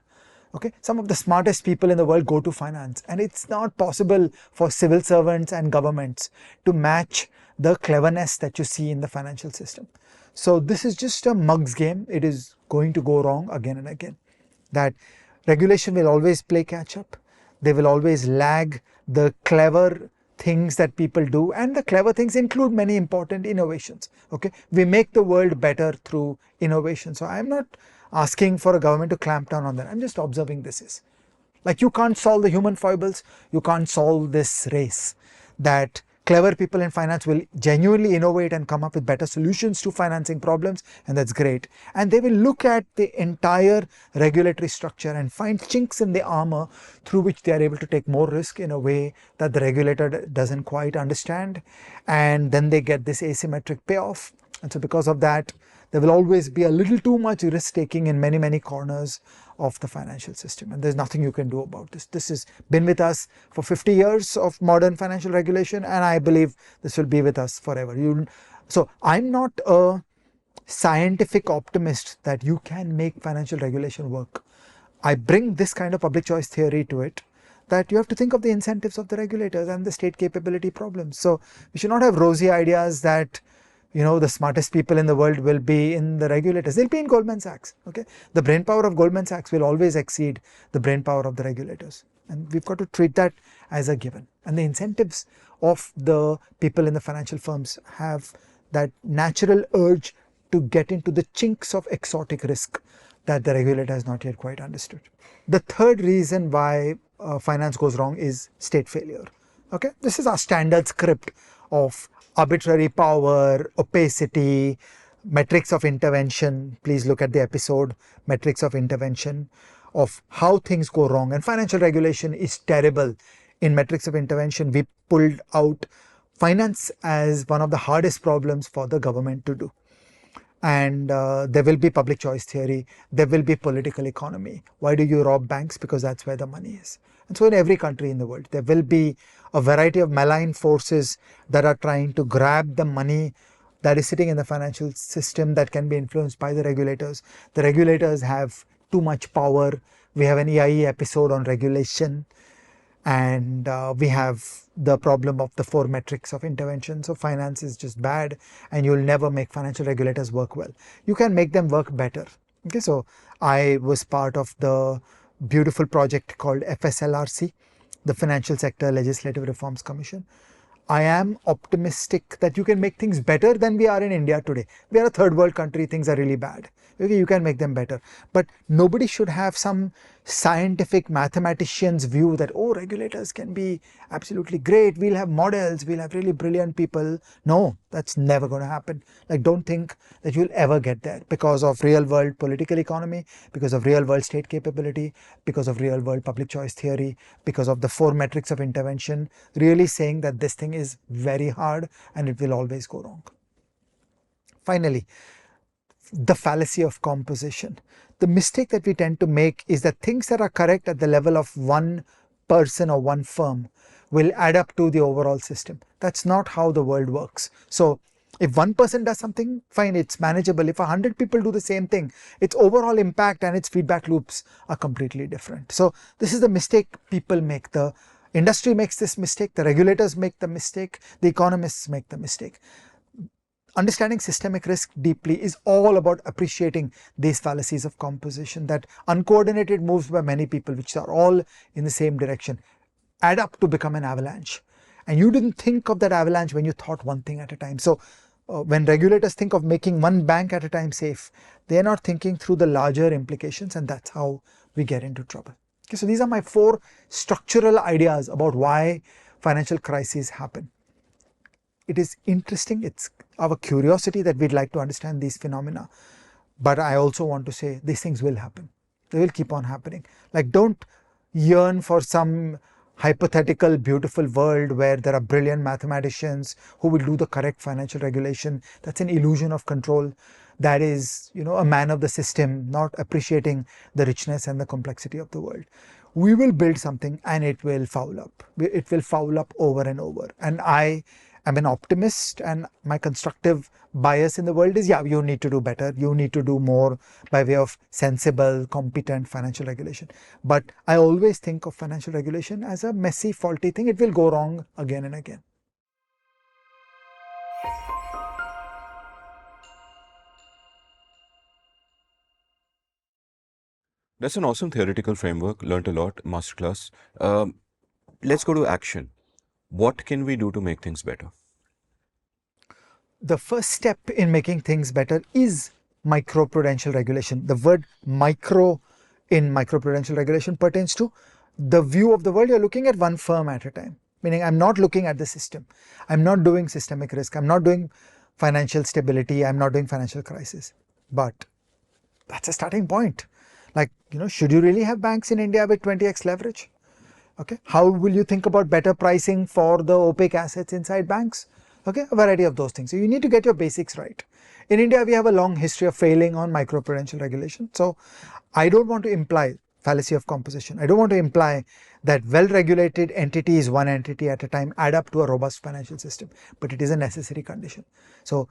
Okay, some of the smartest people in the world go to finance, and it's not possible for civil servants and governments to match the cleverness that you see in the financial system. So this is just a mug's game. It is going to go wrong again and again. That regulation will always play catch up. They will always lag the clever things that people do, and the clever things include many important innovations. Okay, we make the world better through innovation. So I'm not asking for a government to clamp down on that. I'm just observing this is like, you can't solve the human foibles, you can't solve this race. That clever people in finance will genuinely innovate and come up with better solutions to financing problems, and that's great. And they will look at the entire regulatory structure and find chinks in the armor through which they are able to take more risk in a way that the regulator doesn't quite understand, and then they get this asymmetric payoff. And so because of that, There will always be a little too much risk taking in many, many corners of the financial system, and there's nothing you can do about this. This has been with us for 50 years of modern financial regulation, and I believe this will be with us forever. So I'm not a scientific optimist that you can make financial regulation work. I bring this kind of public choice theory to it, that you have to think of the incentives of the regulators and the state capability problems. So we should not have rosy ideas that the smartest people in the world will be in the regulators. They'll be in Goldman Sachs. Okay, the brain power of Goldman Sachs will always exceed the brain power of the regulators, and we've got to treat that as a given. And the incentives of the people in the financial firms have that natural urge to get into the chinks of exotic risk that the regulator has not yet quite understood. The third reason why finance goes wrong is state failure. Okay, this is our standard script of arbitrary power, opacity, metrics of intervention. Please look at the episode, metrics of intervention, of how things go wrong. And financial regulation is terrible. In metrics of intervention, we pulled out finance as one of the hardest problems for the government to do. And there will be public choice theory, there will be political economy. Why do you rob banks? Because that's where the money is. And so in every country in the world, there will be a variety of malign forces that are trying to grab the money that is sitting in the financial system that can be influenced by the regulators. The regulators have too much power. We have an EIE episode on regulation, and we have the problem of the 4 metrics of intervention. So finance is just bad, and you'll never make financial regulators work well. You can make them work better. Okay, so I was part of the beautiful project called FSLRC, the Financial Sector Legislative Reforms Commission. I am optimistic that you can make things better than we are in India today. We are a third world country, things are really bad. Okay, you can make them better. But nobody should have some scientific mathematician's view that, oh, regulators can be absolutely great, we'll have models, we'll have really brilliant people. No, that's never going to happen. Like, don't think that you'll ever get there because of real world political economy, because of real world state capability, because of real world public choice theory, because of the 4 metrics of intervention, really saying that this thing is very hard and it will always go wrong. Finally, the fallacy of composition. The mistake that we tend to make is that things that are correct at the level of one person or one firm will add up to the overall system. That's not how the world works. So if one person does something, fine, it's manageable. If 100 people do the same thing, its overall impact and its feedback loops are completely different. So this is the mistake people make. The industry makes this mistake, the regulators make the mistake, the economists make the mistake. Understanding systemic risk deeply is all about appreciating these fallacies of composition, that uncoordinated moves by many people, which are all in the same direction, add up to become an avalanche. And you didn't think of that avalanche when you thought one thing at a time. So when regulators think of making one bank at a time safe, they're not thinking through the larger implications, and that's how we get into trouble. Okay, so these are my 4 structural ideas about why financial crises happen. It is interesting, it's our curiosity that we'd like to understand these phenomena. But I also want to say these things will happen. They will keep on happening. Like, don't yearn for some hypothetical, beautiful world where there are brilliant mathematicians who will do the correct financial regulation. That's an illusion of control. That is, a man of the system, not appreciating the richness and the complexity of the world. We will build something and it will foul up. It will foul up over and over. And I am an optimist, and my constructive bias in the world is, yeah, you need to do better. You need to do more by way of sensible, competent financial regulation. But I always think of financial regulation as a messy, faulty thing. It will go wrong again and again. That's an awesome theoretical framework. Learned a lot. Masterclass. Let's go to action. What can we do to make things better? The first step in making things better is microprudential regulation. The word micro in microprudential regulation pertains to the view of the world. You're looking at one firm at a time, meaning I'm not looking at the system. I'm not doing systemic risk. I'm not doing financial stability. I'm not doing financial crisis. But that's a starting point. Like, should you really have banks in India with 20x leverage? Okay, how will you think about better pricing for the opaque assets inside banks? Okay, a variety of those things. So you need to get your basics right. In India, we have a long history of failing on microprudential regulation. So I don't want to imply fallacy of composition. I don't want to imply that well-regulated entities, one entity at a time, add up to a robust financial system, but it is a necessary condition. So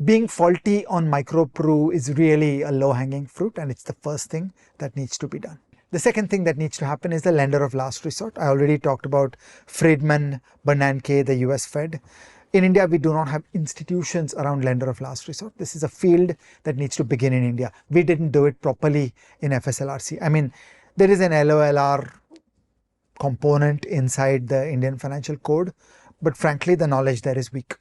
being faulty on micropru is really a low-hanging fruit, and it's the first thing that needs to be done. The second thing that needs to happen is the lender of last resort. I already talked about Friedman, Bernanke, the US Fed. In India, we do not have institutions around lender of last resort. This is a field that needs to begin in India. We didn't do it properly in FSLRC. I mean, there is an LOLR component inside the Indian Financial Code, but frankly, the knowledge there is weak.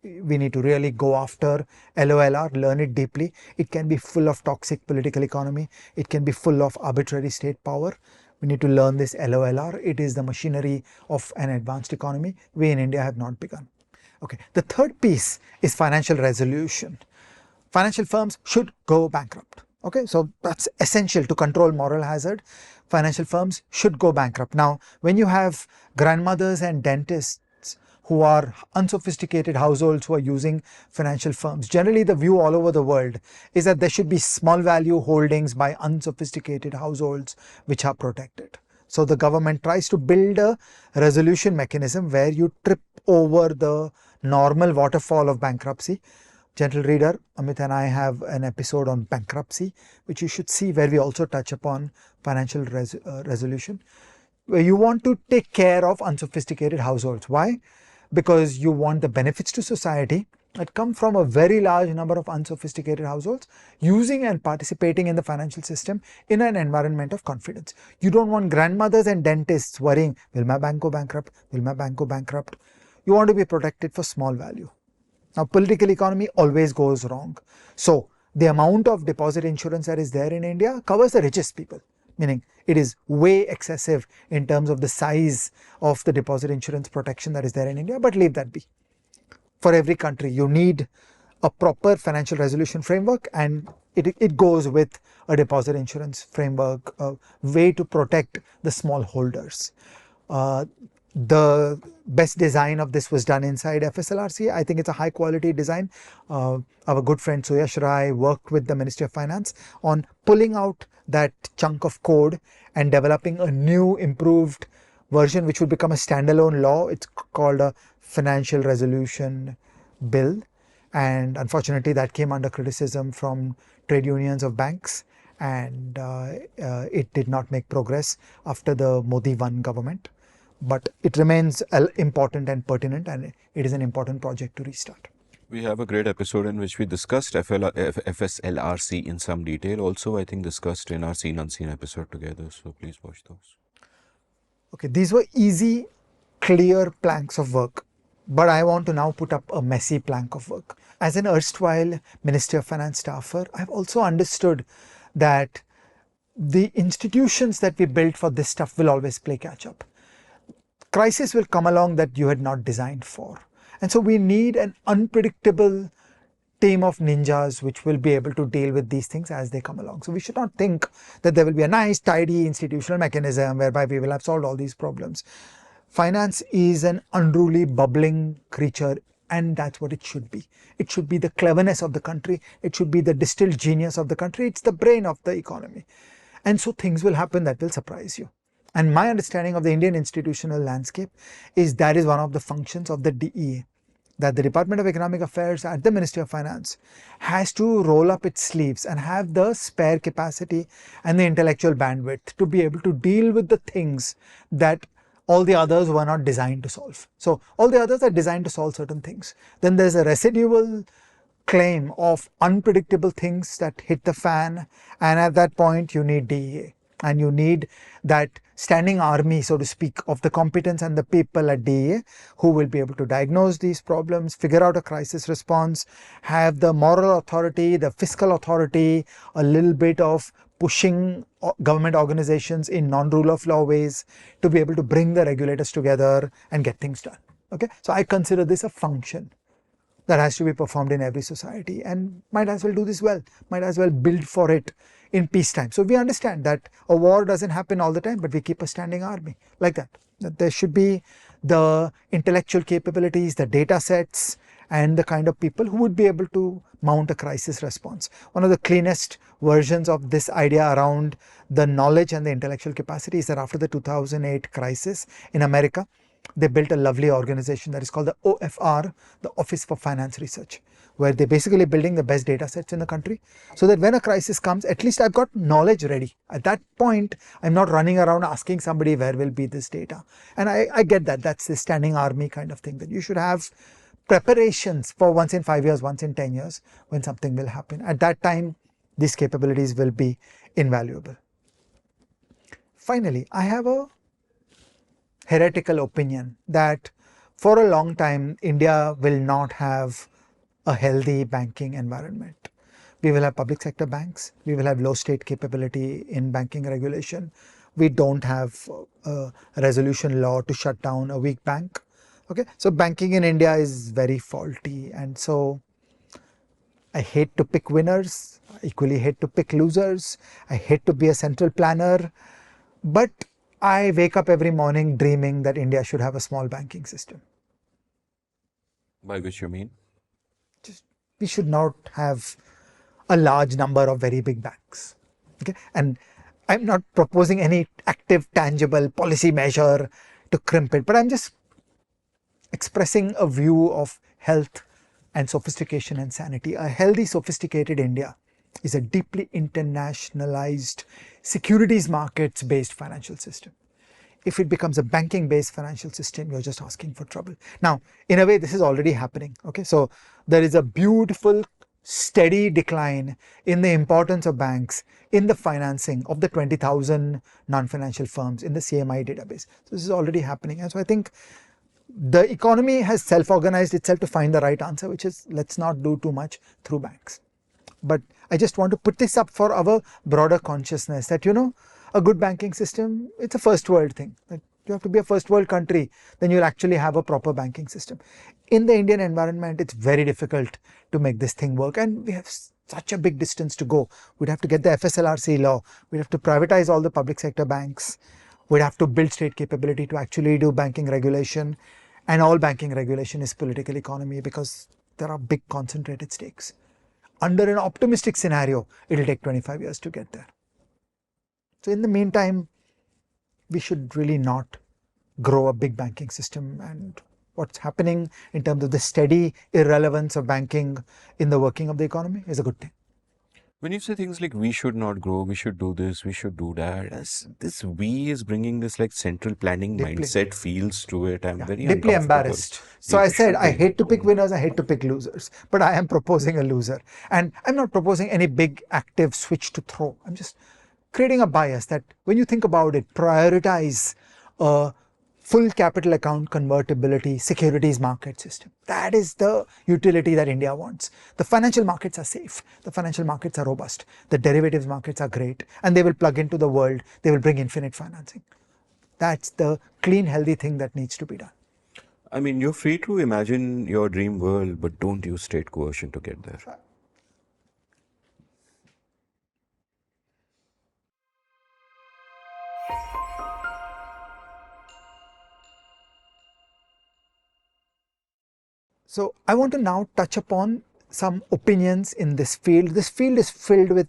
We need to really go after LOLR, learn it deeply. It can be full of toxic political economy. It can be full of arbitrary state power. We need to learn this LOLR. It is the machinery of an advanced economy. We in India have not begun. Okay, the third piece is financial resolution. Financial firms should go bankrupt. Okay, so that's essential to control moral hazard. Financial firms should go bankrupt. Now, when you have grandmothers and dentists who are unsophisticated households who are using financial firms, generally the view all over the world is that there should be small value holdings by unsophisticated households which are protected. So the government tries to build a resolution mechanism where you trip over the normal waterfall of bankruptcy. Gentle reader, Amit and I have an episode on bankruptcy, which you should see, where we also touch upon financial resolution, where you want to take care of unsophisticated households. Why? Because you want the benefits to society that come from a very large number of unsophisticated households using and participating in the financial system in an environment of confidence. You don't want grandmothers and dentists worrying, will my bank go bankrupt? Will my bank go bankrupt? You want to be protected for small value. Now, political economy always goes wrong. So the amount of deposit insurance that is there in India covers the richest people, meaning it is way excessive in terms of the size of the deposit insurance protection that is there in India, but leave that be. For every country, you need a proper financial resolution framework, and it goes with a deposit insurance framework, a way to protect the small holders. The best design of this was done inside FSLRC. I think it's a high quality design. Our good friend Suyash Rai worked with the Ministry of Finance on pulling out that chunk of code and developing a new improved version which will become a standalone law. It's called a Financial Resolution Bill, and unfortunately that came under criticism from trade unions of banks, and it did not make progress after the Modi 1 government. But it remains important and pertinent, and it is an important project to restart. We have a great episode in which we discussed FSLRC in some detail. Also, I think discussed in our Seen Unseen episode together. So please watch those. Okay, these were easy, clear planks of work, but I want to now put up a messy plank of work. As an erstwhile Ministry of Finance staffer, I've also understood that the institutions that we built for this stuff will always play catch up. Crisis will come along that you had not designed for. And so we need an unpredictable team of ninjas which will be able to deal with these things as they come along. So we should not think that there will be a nice, tidy institutional mechanism whereby we will have solved all these problems. Finance is an unruly, bubbling creature, and that's what it should be. It should be the cleverness of the country. It should be the distilled genius of the country. It's the brain of the economy. And so things will happen that will surprise you. And my understanding of the Indian institutional landscape is that is one of the functions of the DEA, that the Department of Economic Affairs at the Ministry of Finance has to roll up its sleeves and have the spare capacity and the intellectual bandwidth to be able to deal with the things that all the others were not designed to solve. So all the others are designed to solve certain things. Then there's a residual claim of unpredictable things that hit the fan, and at that point you need DEA. And you need that standing army, so to speak, of the competence and the people at DEA who will be able to diagnose these problems, figure out a crisis response, have the moral authority, the fiscal authority, a little bit of pushing government organizations in non-rule of law ways to be able to bring the regulators together and get things done. Okay, so I consider this a function that has to be performed in every society, and might as well do this well, might as well build for it in peacetime. So we understand that a war doesn't happen all the time, but we keep a standing army like that. That there should be the intellectual capabilities, the data sets, and the kind of people who would be able to mount a crisis response. One of the cleanest versions of this idea around the knowledge and the intellectual capacity is that after the 2008 crisis in America, they built a lovely organization that is called the OFR, the Office for Finance Research, where they're basically building the best data sets in the country so that when a crisis comes, at least I've got knowledge ready. At that point, I'm not running around asking somebody where will be this data. And I get that. That's the standing army kind of thing, that you should have preparations for once in 5 years, once in 10 years when something will happen. At that time, these capabilities will be invaluable. Finally, I have a heretical opinion that for a long time, India will not have a healthy banking environment. We will have public sector banks. We will have low state capability in banking regulation. We don't have a resolution law to shut down a weak bank. Okay, so banking in India is very faulty, and so I hate to pick winners. I equally hate to pick losers. I hate to be a central planner, but I wake up every morning dreaming that India should have a small banking system. By which you mean? We should not have a large number of very big banks. Okay, and I'm not proposing any active, tangible policy measure to crimp it, but I'm just expressing a view of health and sophistication and sanity. A healthy, sophisticated India is a deeply internationalized securities markets based financial system. If it becomes a banking based financial system, you're just asking for trouble. Now, in a way, this is already happening. Okay, so there is a beautiful steady decline in the importance of banks in the financing of the 20,000 non-financial firms in the CMI database. So this is already happening. And so I think the economy has self-organized itself to find the right answer, which is let's not do too much through banks. But I just want to put this up for our broader consciousness that, you know, a good banking system, it's a first world thing. Like you have to be a first world country, then you'll actually have a proper banking system. In the Indian environment, it's very difficult to make this thing work, and we have such a big distance to go. We'd have to get the FSLRC law, we'd have to privatize all the public sector banks, we'd have to build state capability to actually do banking regulation, and all banking regulation is political economy because there are big concentrated stakes. Under an optimistic scenario, it'll take 25 years to get there. So in the meantime, we should really not grow a big banking system, and what's happening in terms of the steady irrelevance of banking in the working of the economy is a good thing. When you say things like we should not grow, we should do this, we should do that, this we is bringing this like central planning mindset feels to it. I'm very deeply embarrassed. So I said, I hate to pick winners, I hate to pick losers, but I am proposing a loser. And I'm not proposing any big active switch to throw. I'm just creating a bias that when you think about it, prioritize a full capital account convertibility securities market system. That is the utility that India wants. The financial markets are safe. The financial markets are robust. The derivatives markets are great, and they will plug into the world. They will bring infinite financing. That's the clean, healthy thing that needs to be done. I mean, you're free to imagine your dream world, but don't use state coercion to get there. So I want to now touch upon some opinions in this field. This field is filled with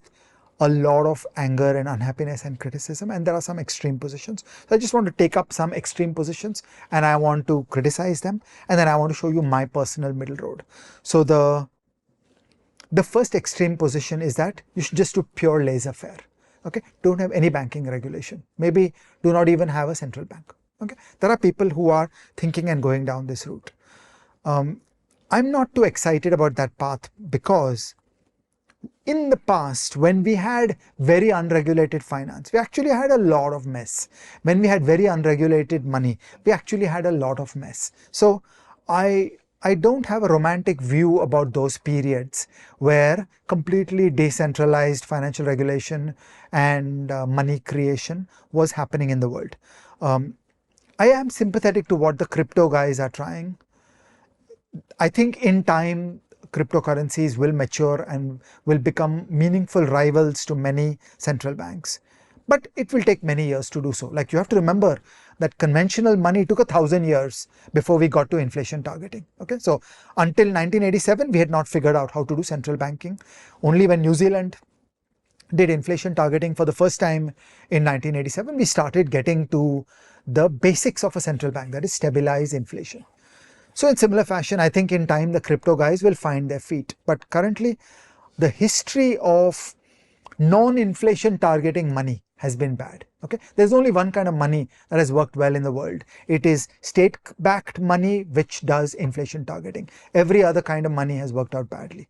a lot of anger and unhappiness and criticism, and there are some extreme positions. So I just want to take up some extreme positions and I want to criticize them, and then I want to show you my personal middle road. So the first extreme position is that you should just do pure laissez-faire. Okay, don't have any banking regulation. Maybe do not even have a central bank. Okay, there are people who are thinking and going down this route. I'm not too excited about that path because in the past, when we had very unregulated finance, we actually had a lot of mess. When we had very unregulated money, we actually had a lot of mess. So I don't have a romantic view about those periods where completely decentralized financial regulation and money creation was happening in the world. I am sympathetic to what the crypto guys are trying. I think in time, cryptocurrencies will mature and will become meaningful rivals to many central banks. But it will take many years to do so. Like, you have to remember that conventional money took 1,000 years before we got to inflation targeting. Okay, so until 1987, we had not figured out how to do central banking. Only when New Zealand did inflation targeting for the first time in 1987, we started getting to the basics of a central bank, that is stabilize inflation. So in similar fashion, I think in time the crypto guys will find their feet. But currently, the history of non-inflation targeting money has been bad. Okay, there's only one kind of money that has worked well in the world. It is state-backed money which does inflation targeting. Every other kind of money has worked out badly.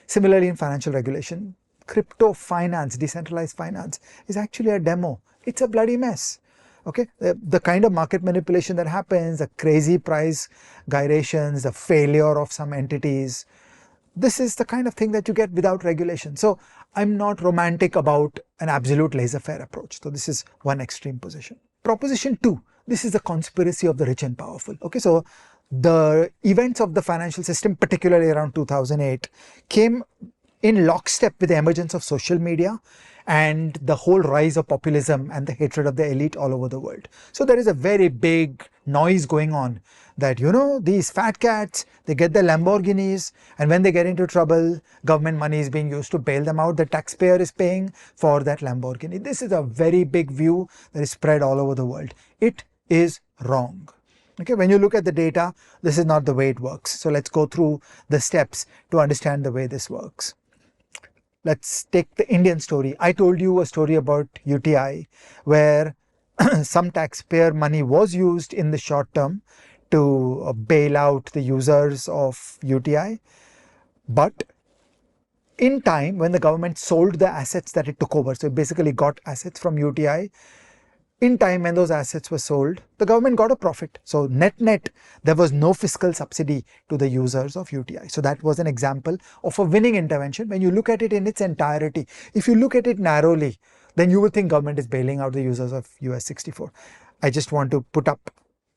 Similarly, in financial regulation, crypto finance, decentralized finance is actually a demo. It's a bloody mess. Okay, the kind of market manipulation that happens, the crazy price gyrations, the failure of some entities, this is the kind of thing that you get without regulation. So I'm not romantic about an absolute laissez-faire approach. So this is one extreme position. Proposition 2, this is the conspiracy of the rich and powerful. Okay, so the events of the financial system, particularly around 2008, came in lockstep with the emergence of social media and the whole rise of populism and the hatred of the elite all over the world. So there is a very big noise going on that, these fat cats, they get their Lamborghinis, and when they get into trouble, government money is being used to bail them out. The taxpayer is paying for that Lamborghini. This is a very big view that is spread all over the world. It is wrong. Okay, when you look at the data, this is not the way it works. So let's go through the steps to understand the way this works. Let's take the Indian story. I told you a story about UTI where some taxpayer money was used in the short term to bail out the users of UTI. But in time, when the government sold the assets that it took over, so it basically got assets from UTI, in time when those assets were sold, the government got a profit. So net, there was no fiscal subsidy to the users of UTI. So that was an example of a winning intervention when you look at it in its entirety. If you look at it narrowly, then you would think government is bailing out the users of US 64. I just want to put up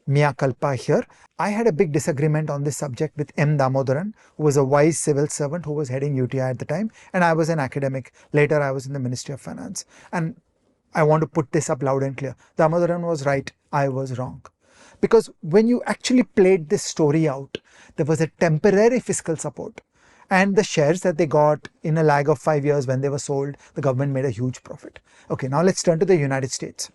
mea culpa here. I had a big disagreement on this subject with M. Damodaran, who was a wise civil servant who was heading UTI at the time, and I was an academic. Later, I was in the Ministry of Finance. And I want to put this up loud and clear. Damodaran was right, I was wrong. Because when you actually played this story out, there was a temporary fiscal support. And the shares that they got in a lag of 5 years when they were sold, the government made a huge profit. Okay, now let's turn to the United States.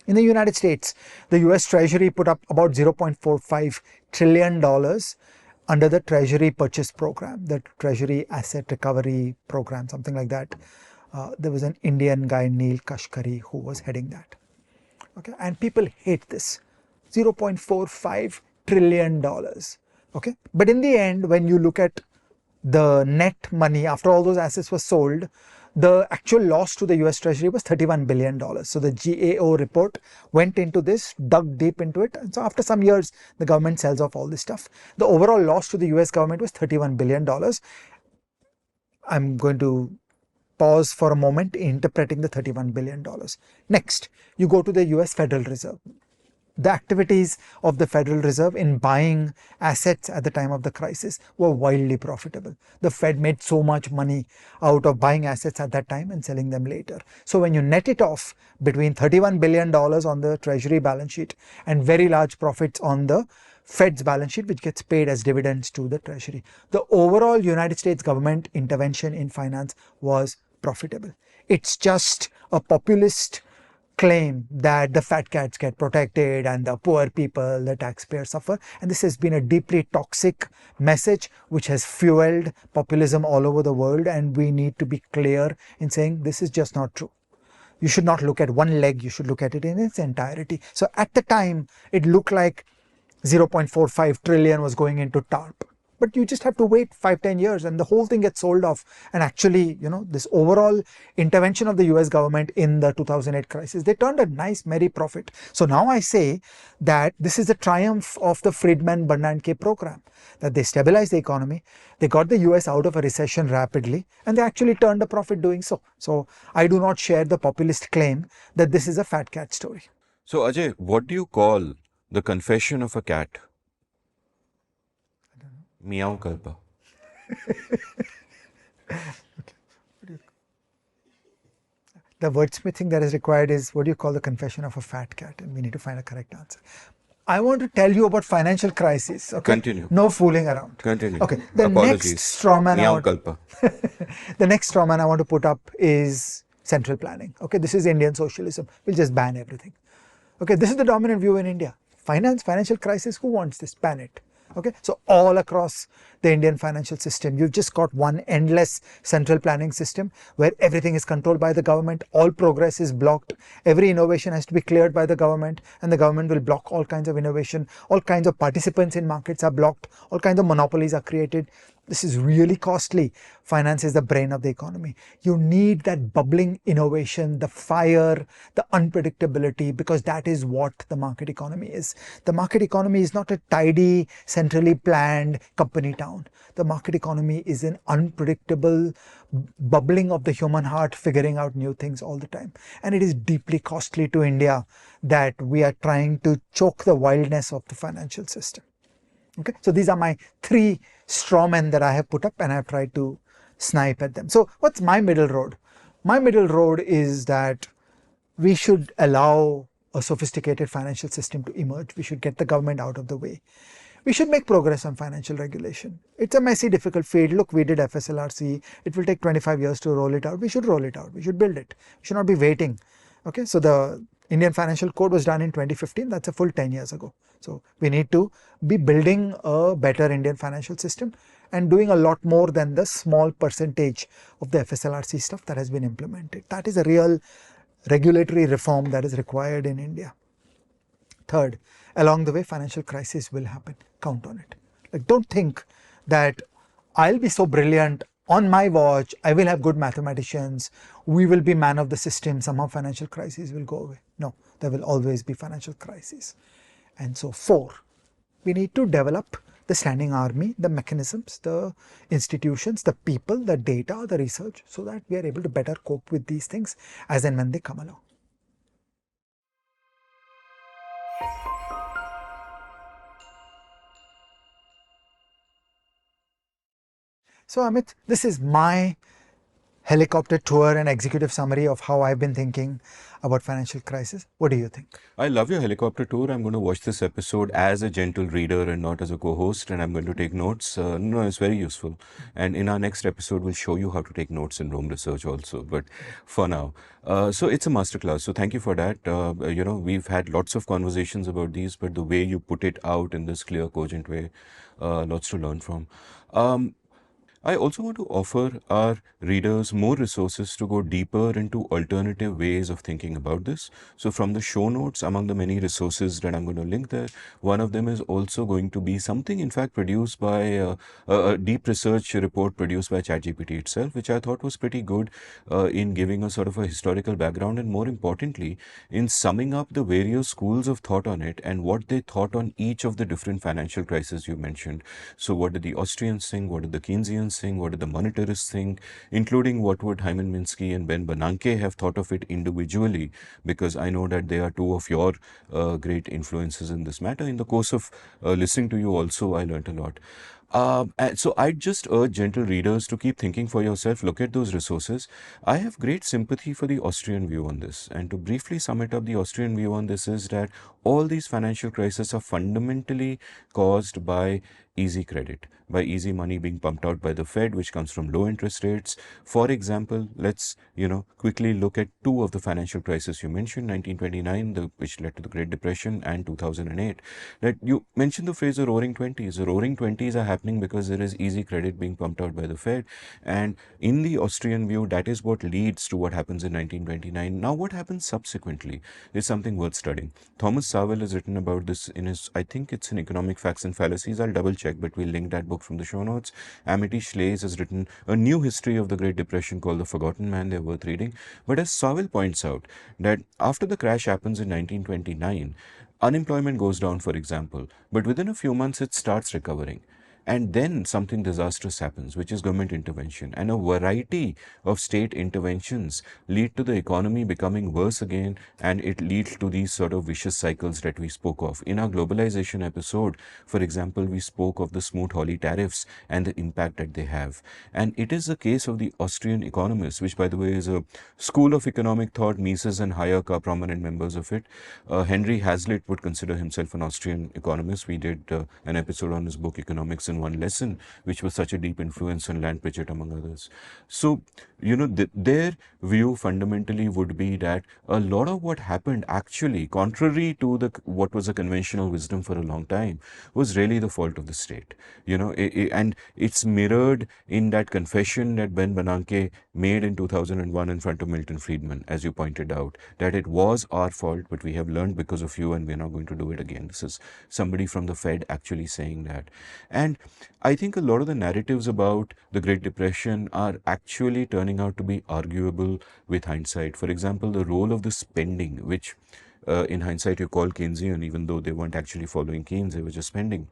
In the United States, the US Treasury put up about $0.45 trillion under the Treasury Purchase Program, the Treasury Asset Recovery Program, something like that. There was an Indian guy, Neil Kashkari, who was heading that. Okay, and people hate this. $0.45 trillion. Okay, but in the end, when you look at the net money after all those assets were sold, the actual loss to the US Treasury was $31 billion. So the GAO report went into this, dug deep into it. And so after some years, the government sells off all this stuff. The overall loss to the US government was $31 billion. I'm going to pause for a moment interpreting the $31 billion. Next, you go to the US Federal Reserve. The activities of the Federal Reserve in buying assets at the time of the crisis were wildly profitable. The Fed made so much money out of buying assets at that time and selling them later. So when you net it off between $31 billion on the Treasury balance sheet and very large profits on the Fed's balance sheet, which gets paid as dividends to the Treasury, the overall United States government intervention in finance was profitable. It's just a populist claim that the fat cats get protected and the poor people, the taxpayers suffer. And this has been a deeply toxic message which has fueled populism all over the world. And we need to be clear in saying this is just not true. You should not look at one leg, you should look at it in its entirety. So at the time, it looked like 0.45 trillion was going into TARP. But you just have to wait 5-10 years and the whole thing gets sold off. And actually, this overall intervention of the US government in the 2008 crisis, they turned a nice merry profit. So now I say that this is a triumph of the Friedman-Bernanke program, that they stabilized the economy, they got the US out of a recession rapidly, and they actually turned a profit doing so. So I do not share the populist claim that this is a fat cat story. So Ajay, what do you call the confession of a cat? Meow kalpa. the wordsmithing that is required is what you call the confession of a fat cat, and we need to find a correct answer. I want to tell you about financial crisis. Okay, Continue. no fooling around. Continue. Okay, the next Apologies. straw man I Meow want, kalpa. the next straw man I want to put up is central planning. Okay, this is Indian socialism. We'll just ban everything. Okay, this is the dominant view in India. Financial crisis. Who wants this? Ban it. Okay, so all across the Indian financial system, you've just got one endless central planning system where everything is controlled by the government, all progress is blocked, every innovation has to be cleared by the government, and the government will block all kinds of innovation, all kinds of participants in markets are blocked, all kinds of monopolies are created. This is really costly. Finance is the brain of the economy. You need that bubbling innovation, the fire, the unpredictability, because that is what the market economy is. The market economy is not a tidy, centrally planned company town. The market economy is an unpredictable bubbling of the human heart, figuring out new things all the time. And it is deeply costly to India that we are trying to choke the wildness of the financial system. Okay, so these are my three straw men that I have put up, and I've tried to snipe at them. So what's my middle road? My middle road is that we should allow a sophisticated financial system to emerge. We should get the government out of the way. We should make progress on financial regulation. It's a messy, difficult field. Look, we did FSLRC. It will take 25 years to roll it out. We should roll it out. We should build it. We should not be waiting. Okay, so the Indian Financial Code was done in 2015. That's a full 10 years ago. So we need to be building a better Indian financial system and doing a lot more than the small percentage of the FSLRC stuff that has been implemented. That is a real regulatory reform that is required in India. Third, along the way, financial crisis will happen. Count on it. Like, don't think that I'll be so brilliant on my watch, I will have good mathematicians, we will be man of the system, somehow financial crisis will go away. No, there will always be financial crisis. And so 4, we need to develop the standing army, the mechanisms, the institutions, the people, the data, the research, so that we are able to better cope with these things as and when they come along. So Amit, this is my helicopter tour and executive summary of how I've been thinking about financial crisis. What do you think? I love your helicopter tour. I'm going to watch this episode as a gentle reader and not as a co-host, and I'm going to take notes. No, it's very useful. And in our next episode, we'll show you how to take notes in Rome research also. But for now, so it's a masterclass. So thank you for that. We've had lots of conversations about these, but the way you put it out in this clear, cogent way, lots to learn from. I also want to offer our readers more resources to go deeper into alternative ways of thinking about this. So from the show notes, among the many resources that I'm going to link there, one of them is also going to be something, in fact, produced by a deep research report produced by ChatGPT itself, which I thought was pretty good in giving a sort of a historical background, and more importantly, in summing up the various schools of thought on it and what they thought on each of the different financial crises you mentioned. So what did the Austrians think? What did the Keynesians think? What did the monetarists think? Including what would Hyman Minsky and Ben Bernanke have thought of it individually, because I know that they are two of your great influences in this matter. In the course of listening to you also, I learned a lot. And so I'd just urge gentle readers to keep thinking for yourself, look at those resources. I have great sympathy for the Austrian view on this. And to briefly sum it up, the Austrian view on this is that all these financial crises are fundamentally caused by easy credit, by easy money being pumped out by the Fed, which comes from low interest rates. For example, let's quickly look at two of the financial crises you mentioned, 1929, which led to the Great Depression, and 2008. That you mentioned the phrase the roaring 20s. The roaring 20s are happening because there is easy credit being pumped out by the Fed. And in the Austrian view, that is what leads to what happens in 1929. Now, what happens subsequently is something worth studying. Thomas Sowell has written about this in his, I think it's in Economic Facts and Fallacies. I'll double check, but we'll link that book from the show notes. Amity Schleys has written a new history of the Great Depression called The Forgotten Man. They're worth reading. But as Sowell points out, that after the crash happens in 1929, unemployment goes down, for example, but within a few months it starts recovering. and then something disastrous happens, which is government intervention. And a variety of state interventions lead to the economy becoming worse again, and it leads to these sort of vicious cycles that we spoke of. In our globalization episode, for example, we spoke of the Smoot-Hawley tariffs and the impact that they have. And it is the case of the Austrian economists, which, by the way, is a school of economic thought. Mises and Hayek are prominent members of it. Henry Hazlitt would consider himself an Austrian economist. We did an episode on his book Economics in One Lesson, which was such a deep influence on Land Pritchett, among others. So, their view fundamentally would be that a lot of what happened actually, contrary to what was a conventional wisdom for a long time, was really the fault of the state. And it's mirrored in that confession that Ben Bernanke made in 2001 in front of Milton Friedman, as you pointed out, that it was our fault, but we have learned because of you and we're not going to do it again. This is somebody from the Fed actually saying that. And I think a lot of the narratives about the Great Depression are actually turning out to be arguable with hindsight. For example, the role of the spending, which in hindsight you call Keynesian, even though they weren't actually following Keynes, they were just spending.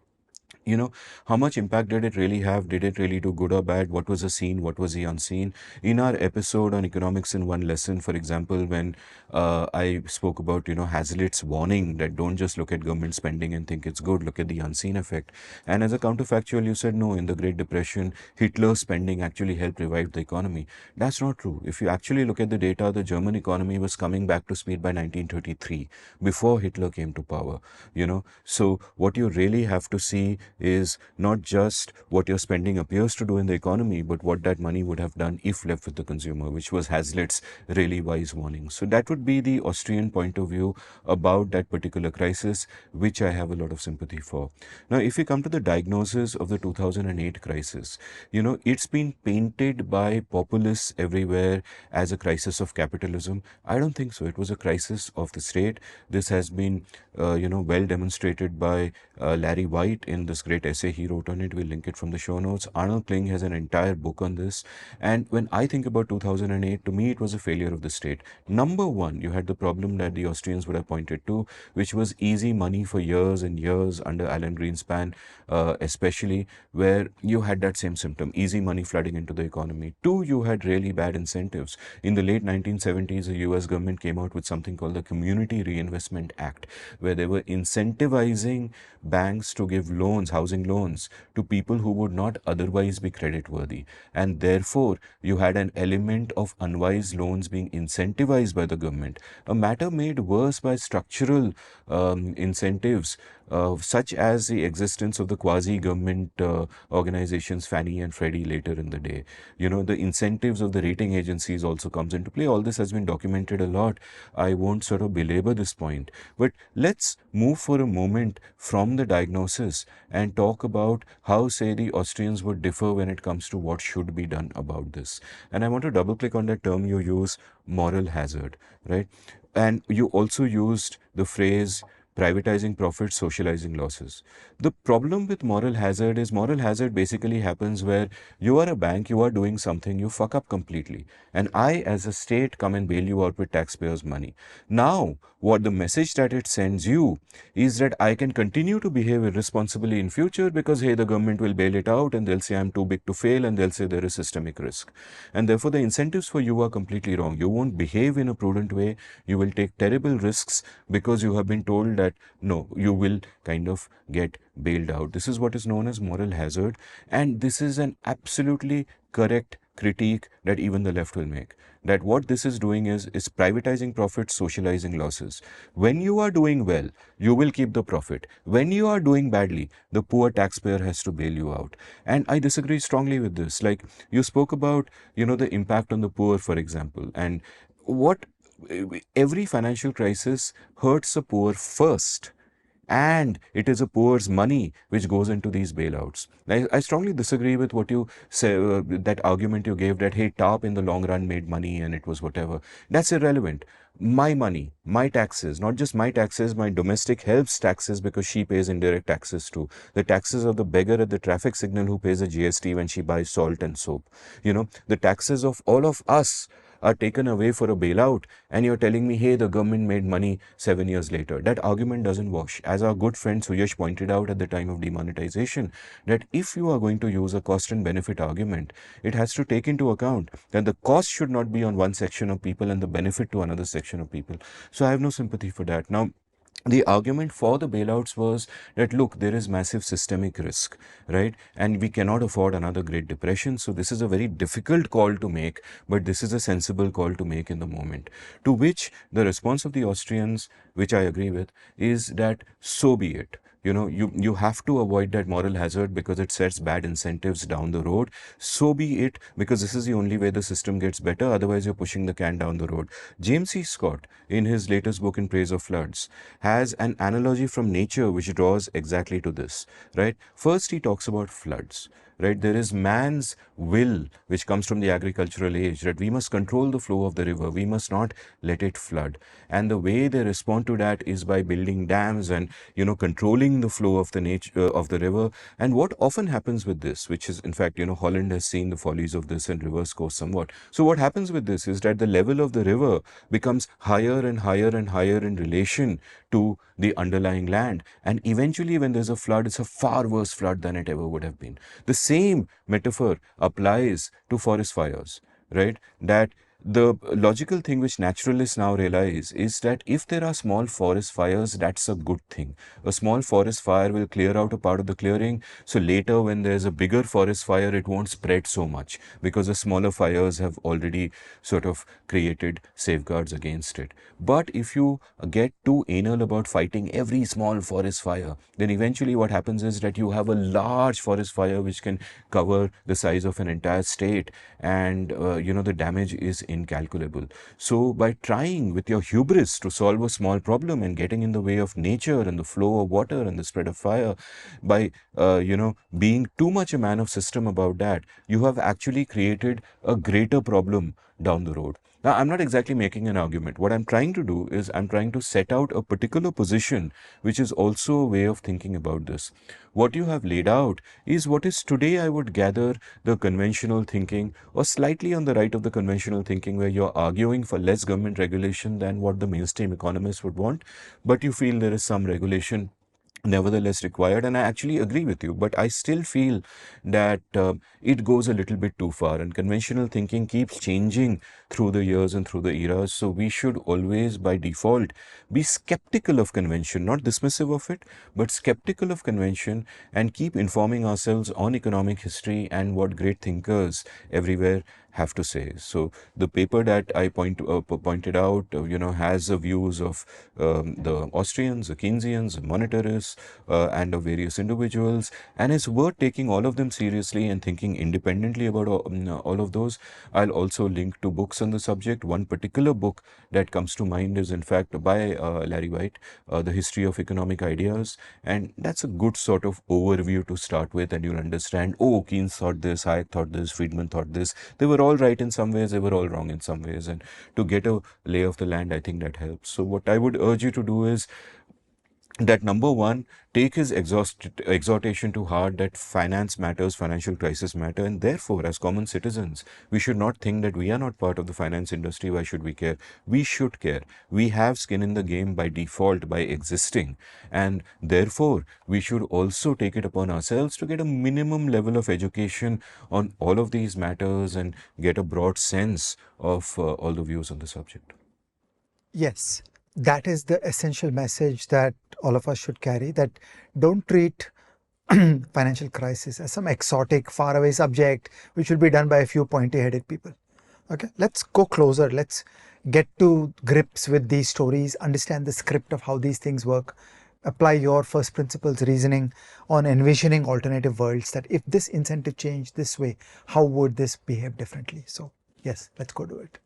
How much impact did it really have? Did it really do good or bad? What was the seen? What was the unseen? In our episode on economics in one lesson, for example, when I spoke about, Hazlitt's warning that don't just look at government spending and think it's good, look at the unseen effect. And as a counterfactual, you said, no, in the Great Depression, Hitler's spending actually helped revive the economy. That's not true. If you actually look at the data, the German economy was coming back to speed by 1933, before Hitler came to power. So what you really have to see is not just what your spending appears to do in the economy, but what that money would have done if left with the consumer, which was Hazlitt's really wise warning. So that would be the Austrian point of view about that particular crisis, which I have a lot of sympathy for. Now, if we come to the diagnosis of the 2008 crisis, it's been painted by populists everywhere as a crisis of capitalism. I don't think so. It was a crisis of the state. This has been, well demonstrated by Larry White in this great essay he wrote on it. We'll link it from the show notes. Arnold Kling has an entire book on this. And when I think about 2008, to me, it was a failure of the state. Number one, you had the problem that the Austrians would have pointed to, which was easy money for years and years under Alan Greenspan, especially, where you had that same symptom, easy money flooding into the economy. Two, you had really bad incentives. In the late 1970s, the US government came out with something called the Community Reinvestment Act, where they were incentivizing banks to give loans, housing loans, to people who would not otherwise be creditworthy. And therefore, you had an element of unwise loans being incentivized by the government, a matter made worse by structural incentives, such as the existence of the quasi-government organizations Fannie and Freddie later in the day. The incentives of the rating agencies also comes into play. All this has been documented a lot. I won't sort of belabor this point, but let's move for a moment from the diagnosis and talk about how, say, the Austrians would differ when it comes to what should be done about this. And I want to double click on that term you use, moral hazard, right? And you also used the phrase privatizing profits, socializing losses. The problem with moral hazard basically happens where you are a bank, you are doing something, you fuck up completely. And I, as a state, come and bail you out with taxpayers' money. Now, what the message that it sends you is that I can continue to behave irresponsibly in future because, hey, the government will bail it out and they'll say I'm too big to fail and they'll say there is systemic risk. And therefore, the incentives for you are completely wrong. You won't behave in a prudent way. You will take terrible risks because you have been told that, no, you will kind of get bailed out. This is what is known as moral hazard. And this is an absolutely correct critique that even the left will make. That what this is doing is privatizing profits, socializing losses. When you are doing well, you will keep the profit. When you are doing badly, the poor taxpayer has to bail you out. And I disagree strongly with this. Like you spoke about, the impact on the poor, for example, and what every financial crisis hurts the poor first. And it is a poor's money which goes into these bailouts. I strongly disagree with what you say, that argument you gave that, hey, TARP in the long run made money and it was whatever. That's irrelevant. My money, my taxes, not just my taxes, my domestic help's taxes, because she pays indirect taxes too. The taxes of the beggar at the traffic signal who pays a GST when she buys salt and soap. The taxes of all of us are taken away for a bailout, and you're telling me, hey, the government made money 7 years later. That argument doesn't wash. As our good friend Suyash pointed out at the time of demonetization, that if you are going to use a cost and benefit argument, it has to take into account that the cost should not be on one section of people and the benefit to another section of people. So I have no sympathy for that. Now, the argument for the bailouts was that, look, there is massive systemic risk, right? And we cannot afford another Great Depression. So this is a very difficult call to make, but this is a sensible call to make in the moment. To which the response of the Austrians, which I agree with, is that so be it. You have to avoid that moral hazard because it sets bad incentives down the road. So be it, because this is the only way the system gets better. Otherwise, you're pushing the can down the road. James C. Scott, in his latest book In Praise of Floods, has an analogy from nature which draws exactly to this, right? First, he talks about floods. Right, there is man's will, which comes from the agricultural age, that we must control the flow of the river. We must not let it flood. And the way they respond to that is by building dams and, controlling the flow of the nature of the river. And what often happens with this, which is, in fact, Holland has seen the follies of this and reverse course somewhat. So what happens with this is that the level of the river becomes higher and higher and higher in relation to the underlying land. And eventually, when there's a flood, it's a far worse flood than it ever would have been. The same metaphor applies to forest fires, right? That the logical thing which naturalists now realize is that if there are small forest fires, that's a good thing. A small forest fire will clear out a part of the clearing. So later, when there's a bigger forest fire, it won't spread so much because the smaller fires have already sort of created safeguards against it. But if you get too anal about fighting every small forest fire, then eventually what happens is that you have a large forest fire which can cover the size of an entire state, and the damage is incalculable. So by trying with your hubris to solve a small problem and getting in the way of nature and the flow of water and the spread of fire, by being too much a man of system about that, you have actually created a greater problem down the road. Now, I'm not exactly making an argument. What I'm trying to do is I'm trying to set out a particular position, which is also a way of thinking about this. What you have laid out is what is today, I would gather, the conventional thinking, or slightly on the right of the conventional thinking, where you're arguing for less government regulation than what the mainstream economists would want, but you feel there is some regulation nevertheless required. And I actually agree with you, but I still feel that it goes a little bit too far, and conventional thinking keeps changing through the years and through the eras. So we should always by default be skeptical of convention, not dismissive of it, but skeptical of convention, and keep informing ourselves on economic history and what great thinkers everywhere have to say. So the paper that I pointed out, has the views of the Austrians, the Keynesians, the monetarists, and of various individuals, and it's worth taking all of them seriously and thinking independently about all of those. I'll also link to books on the subject. One particular book that comes to mind is, in fact, by Larry White, The History of Economic Ideas, and that's a good sort of overview to start with, and you'll understand, oh, Keynes thought this, Hayek thought this, Friedman thought this. They were all right in some ways, they were all wrong in some ways, and to get a lay of the land, I think that helps. So what I would urge you to do is that, number one, take his exhortation to heart that finance matters, financial crisis matter, and therefore, as common citizens, we should not think that we are not part of the finance industry. Why should we care? We should care. We have skin in the game by default, by existing, and therefore, we should also take it upon ourselves to get a minimum level of education on all of these matters and get a broad sense of all the views on the subject. Yes, that is the essential message that all of us should carry, that don't treat financial crisis as some exotic, faraway subject which will be done by a few pointy-headed people. Okay, let's go closer. Let's get to grips with these stories, understand the script of how these things work, apply your first principles reasoning on envisioning alternative worlds, that if this incentive changed this way, how would this behave differently? So yes, let's go do it.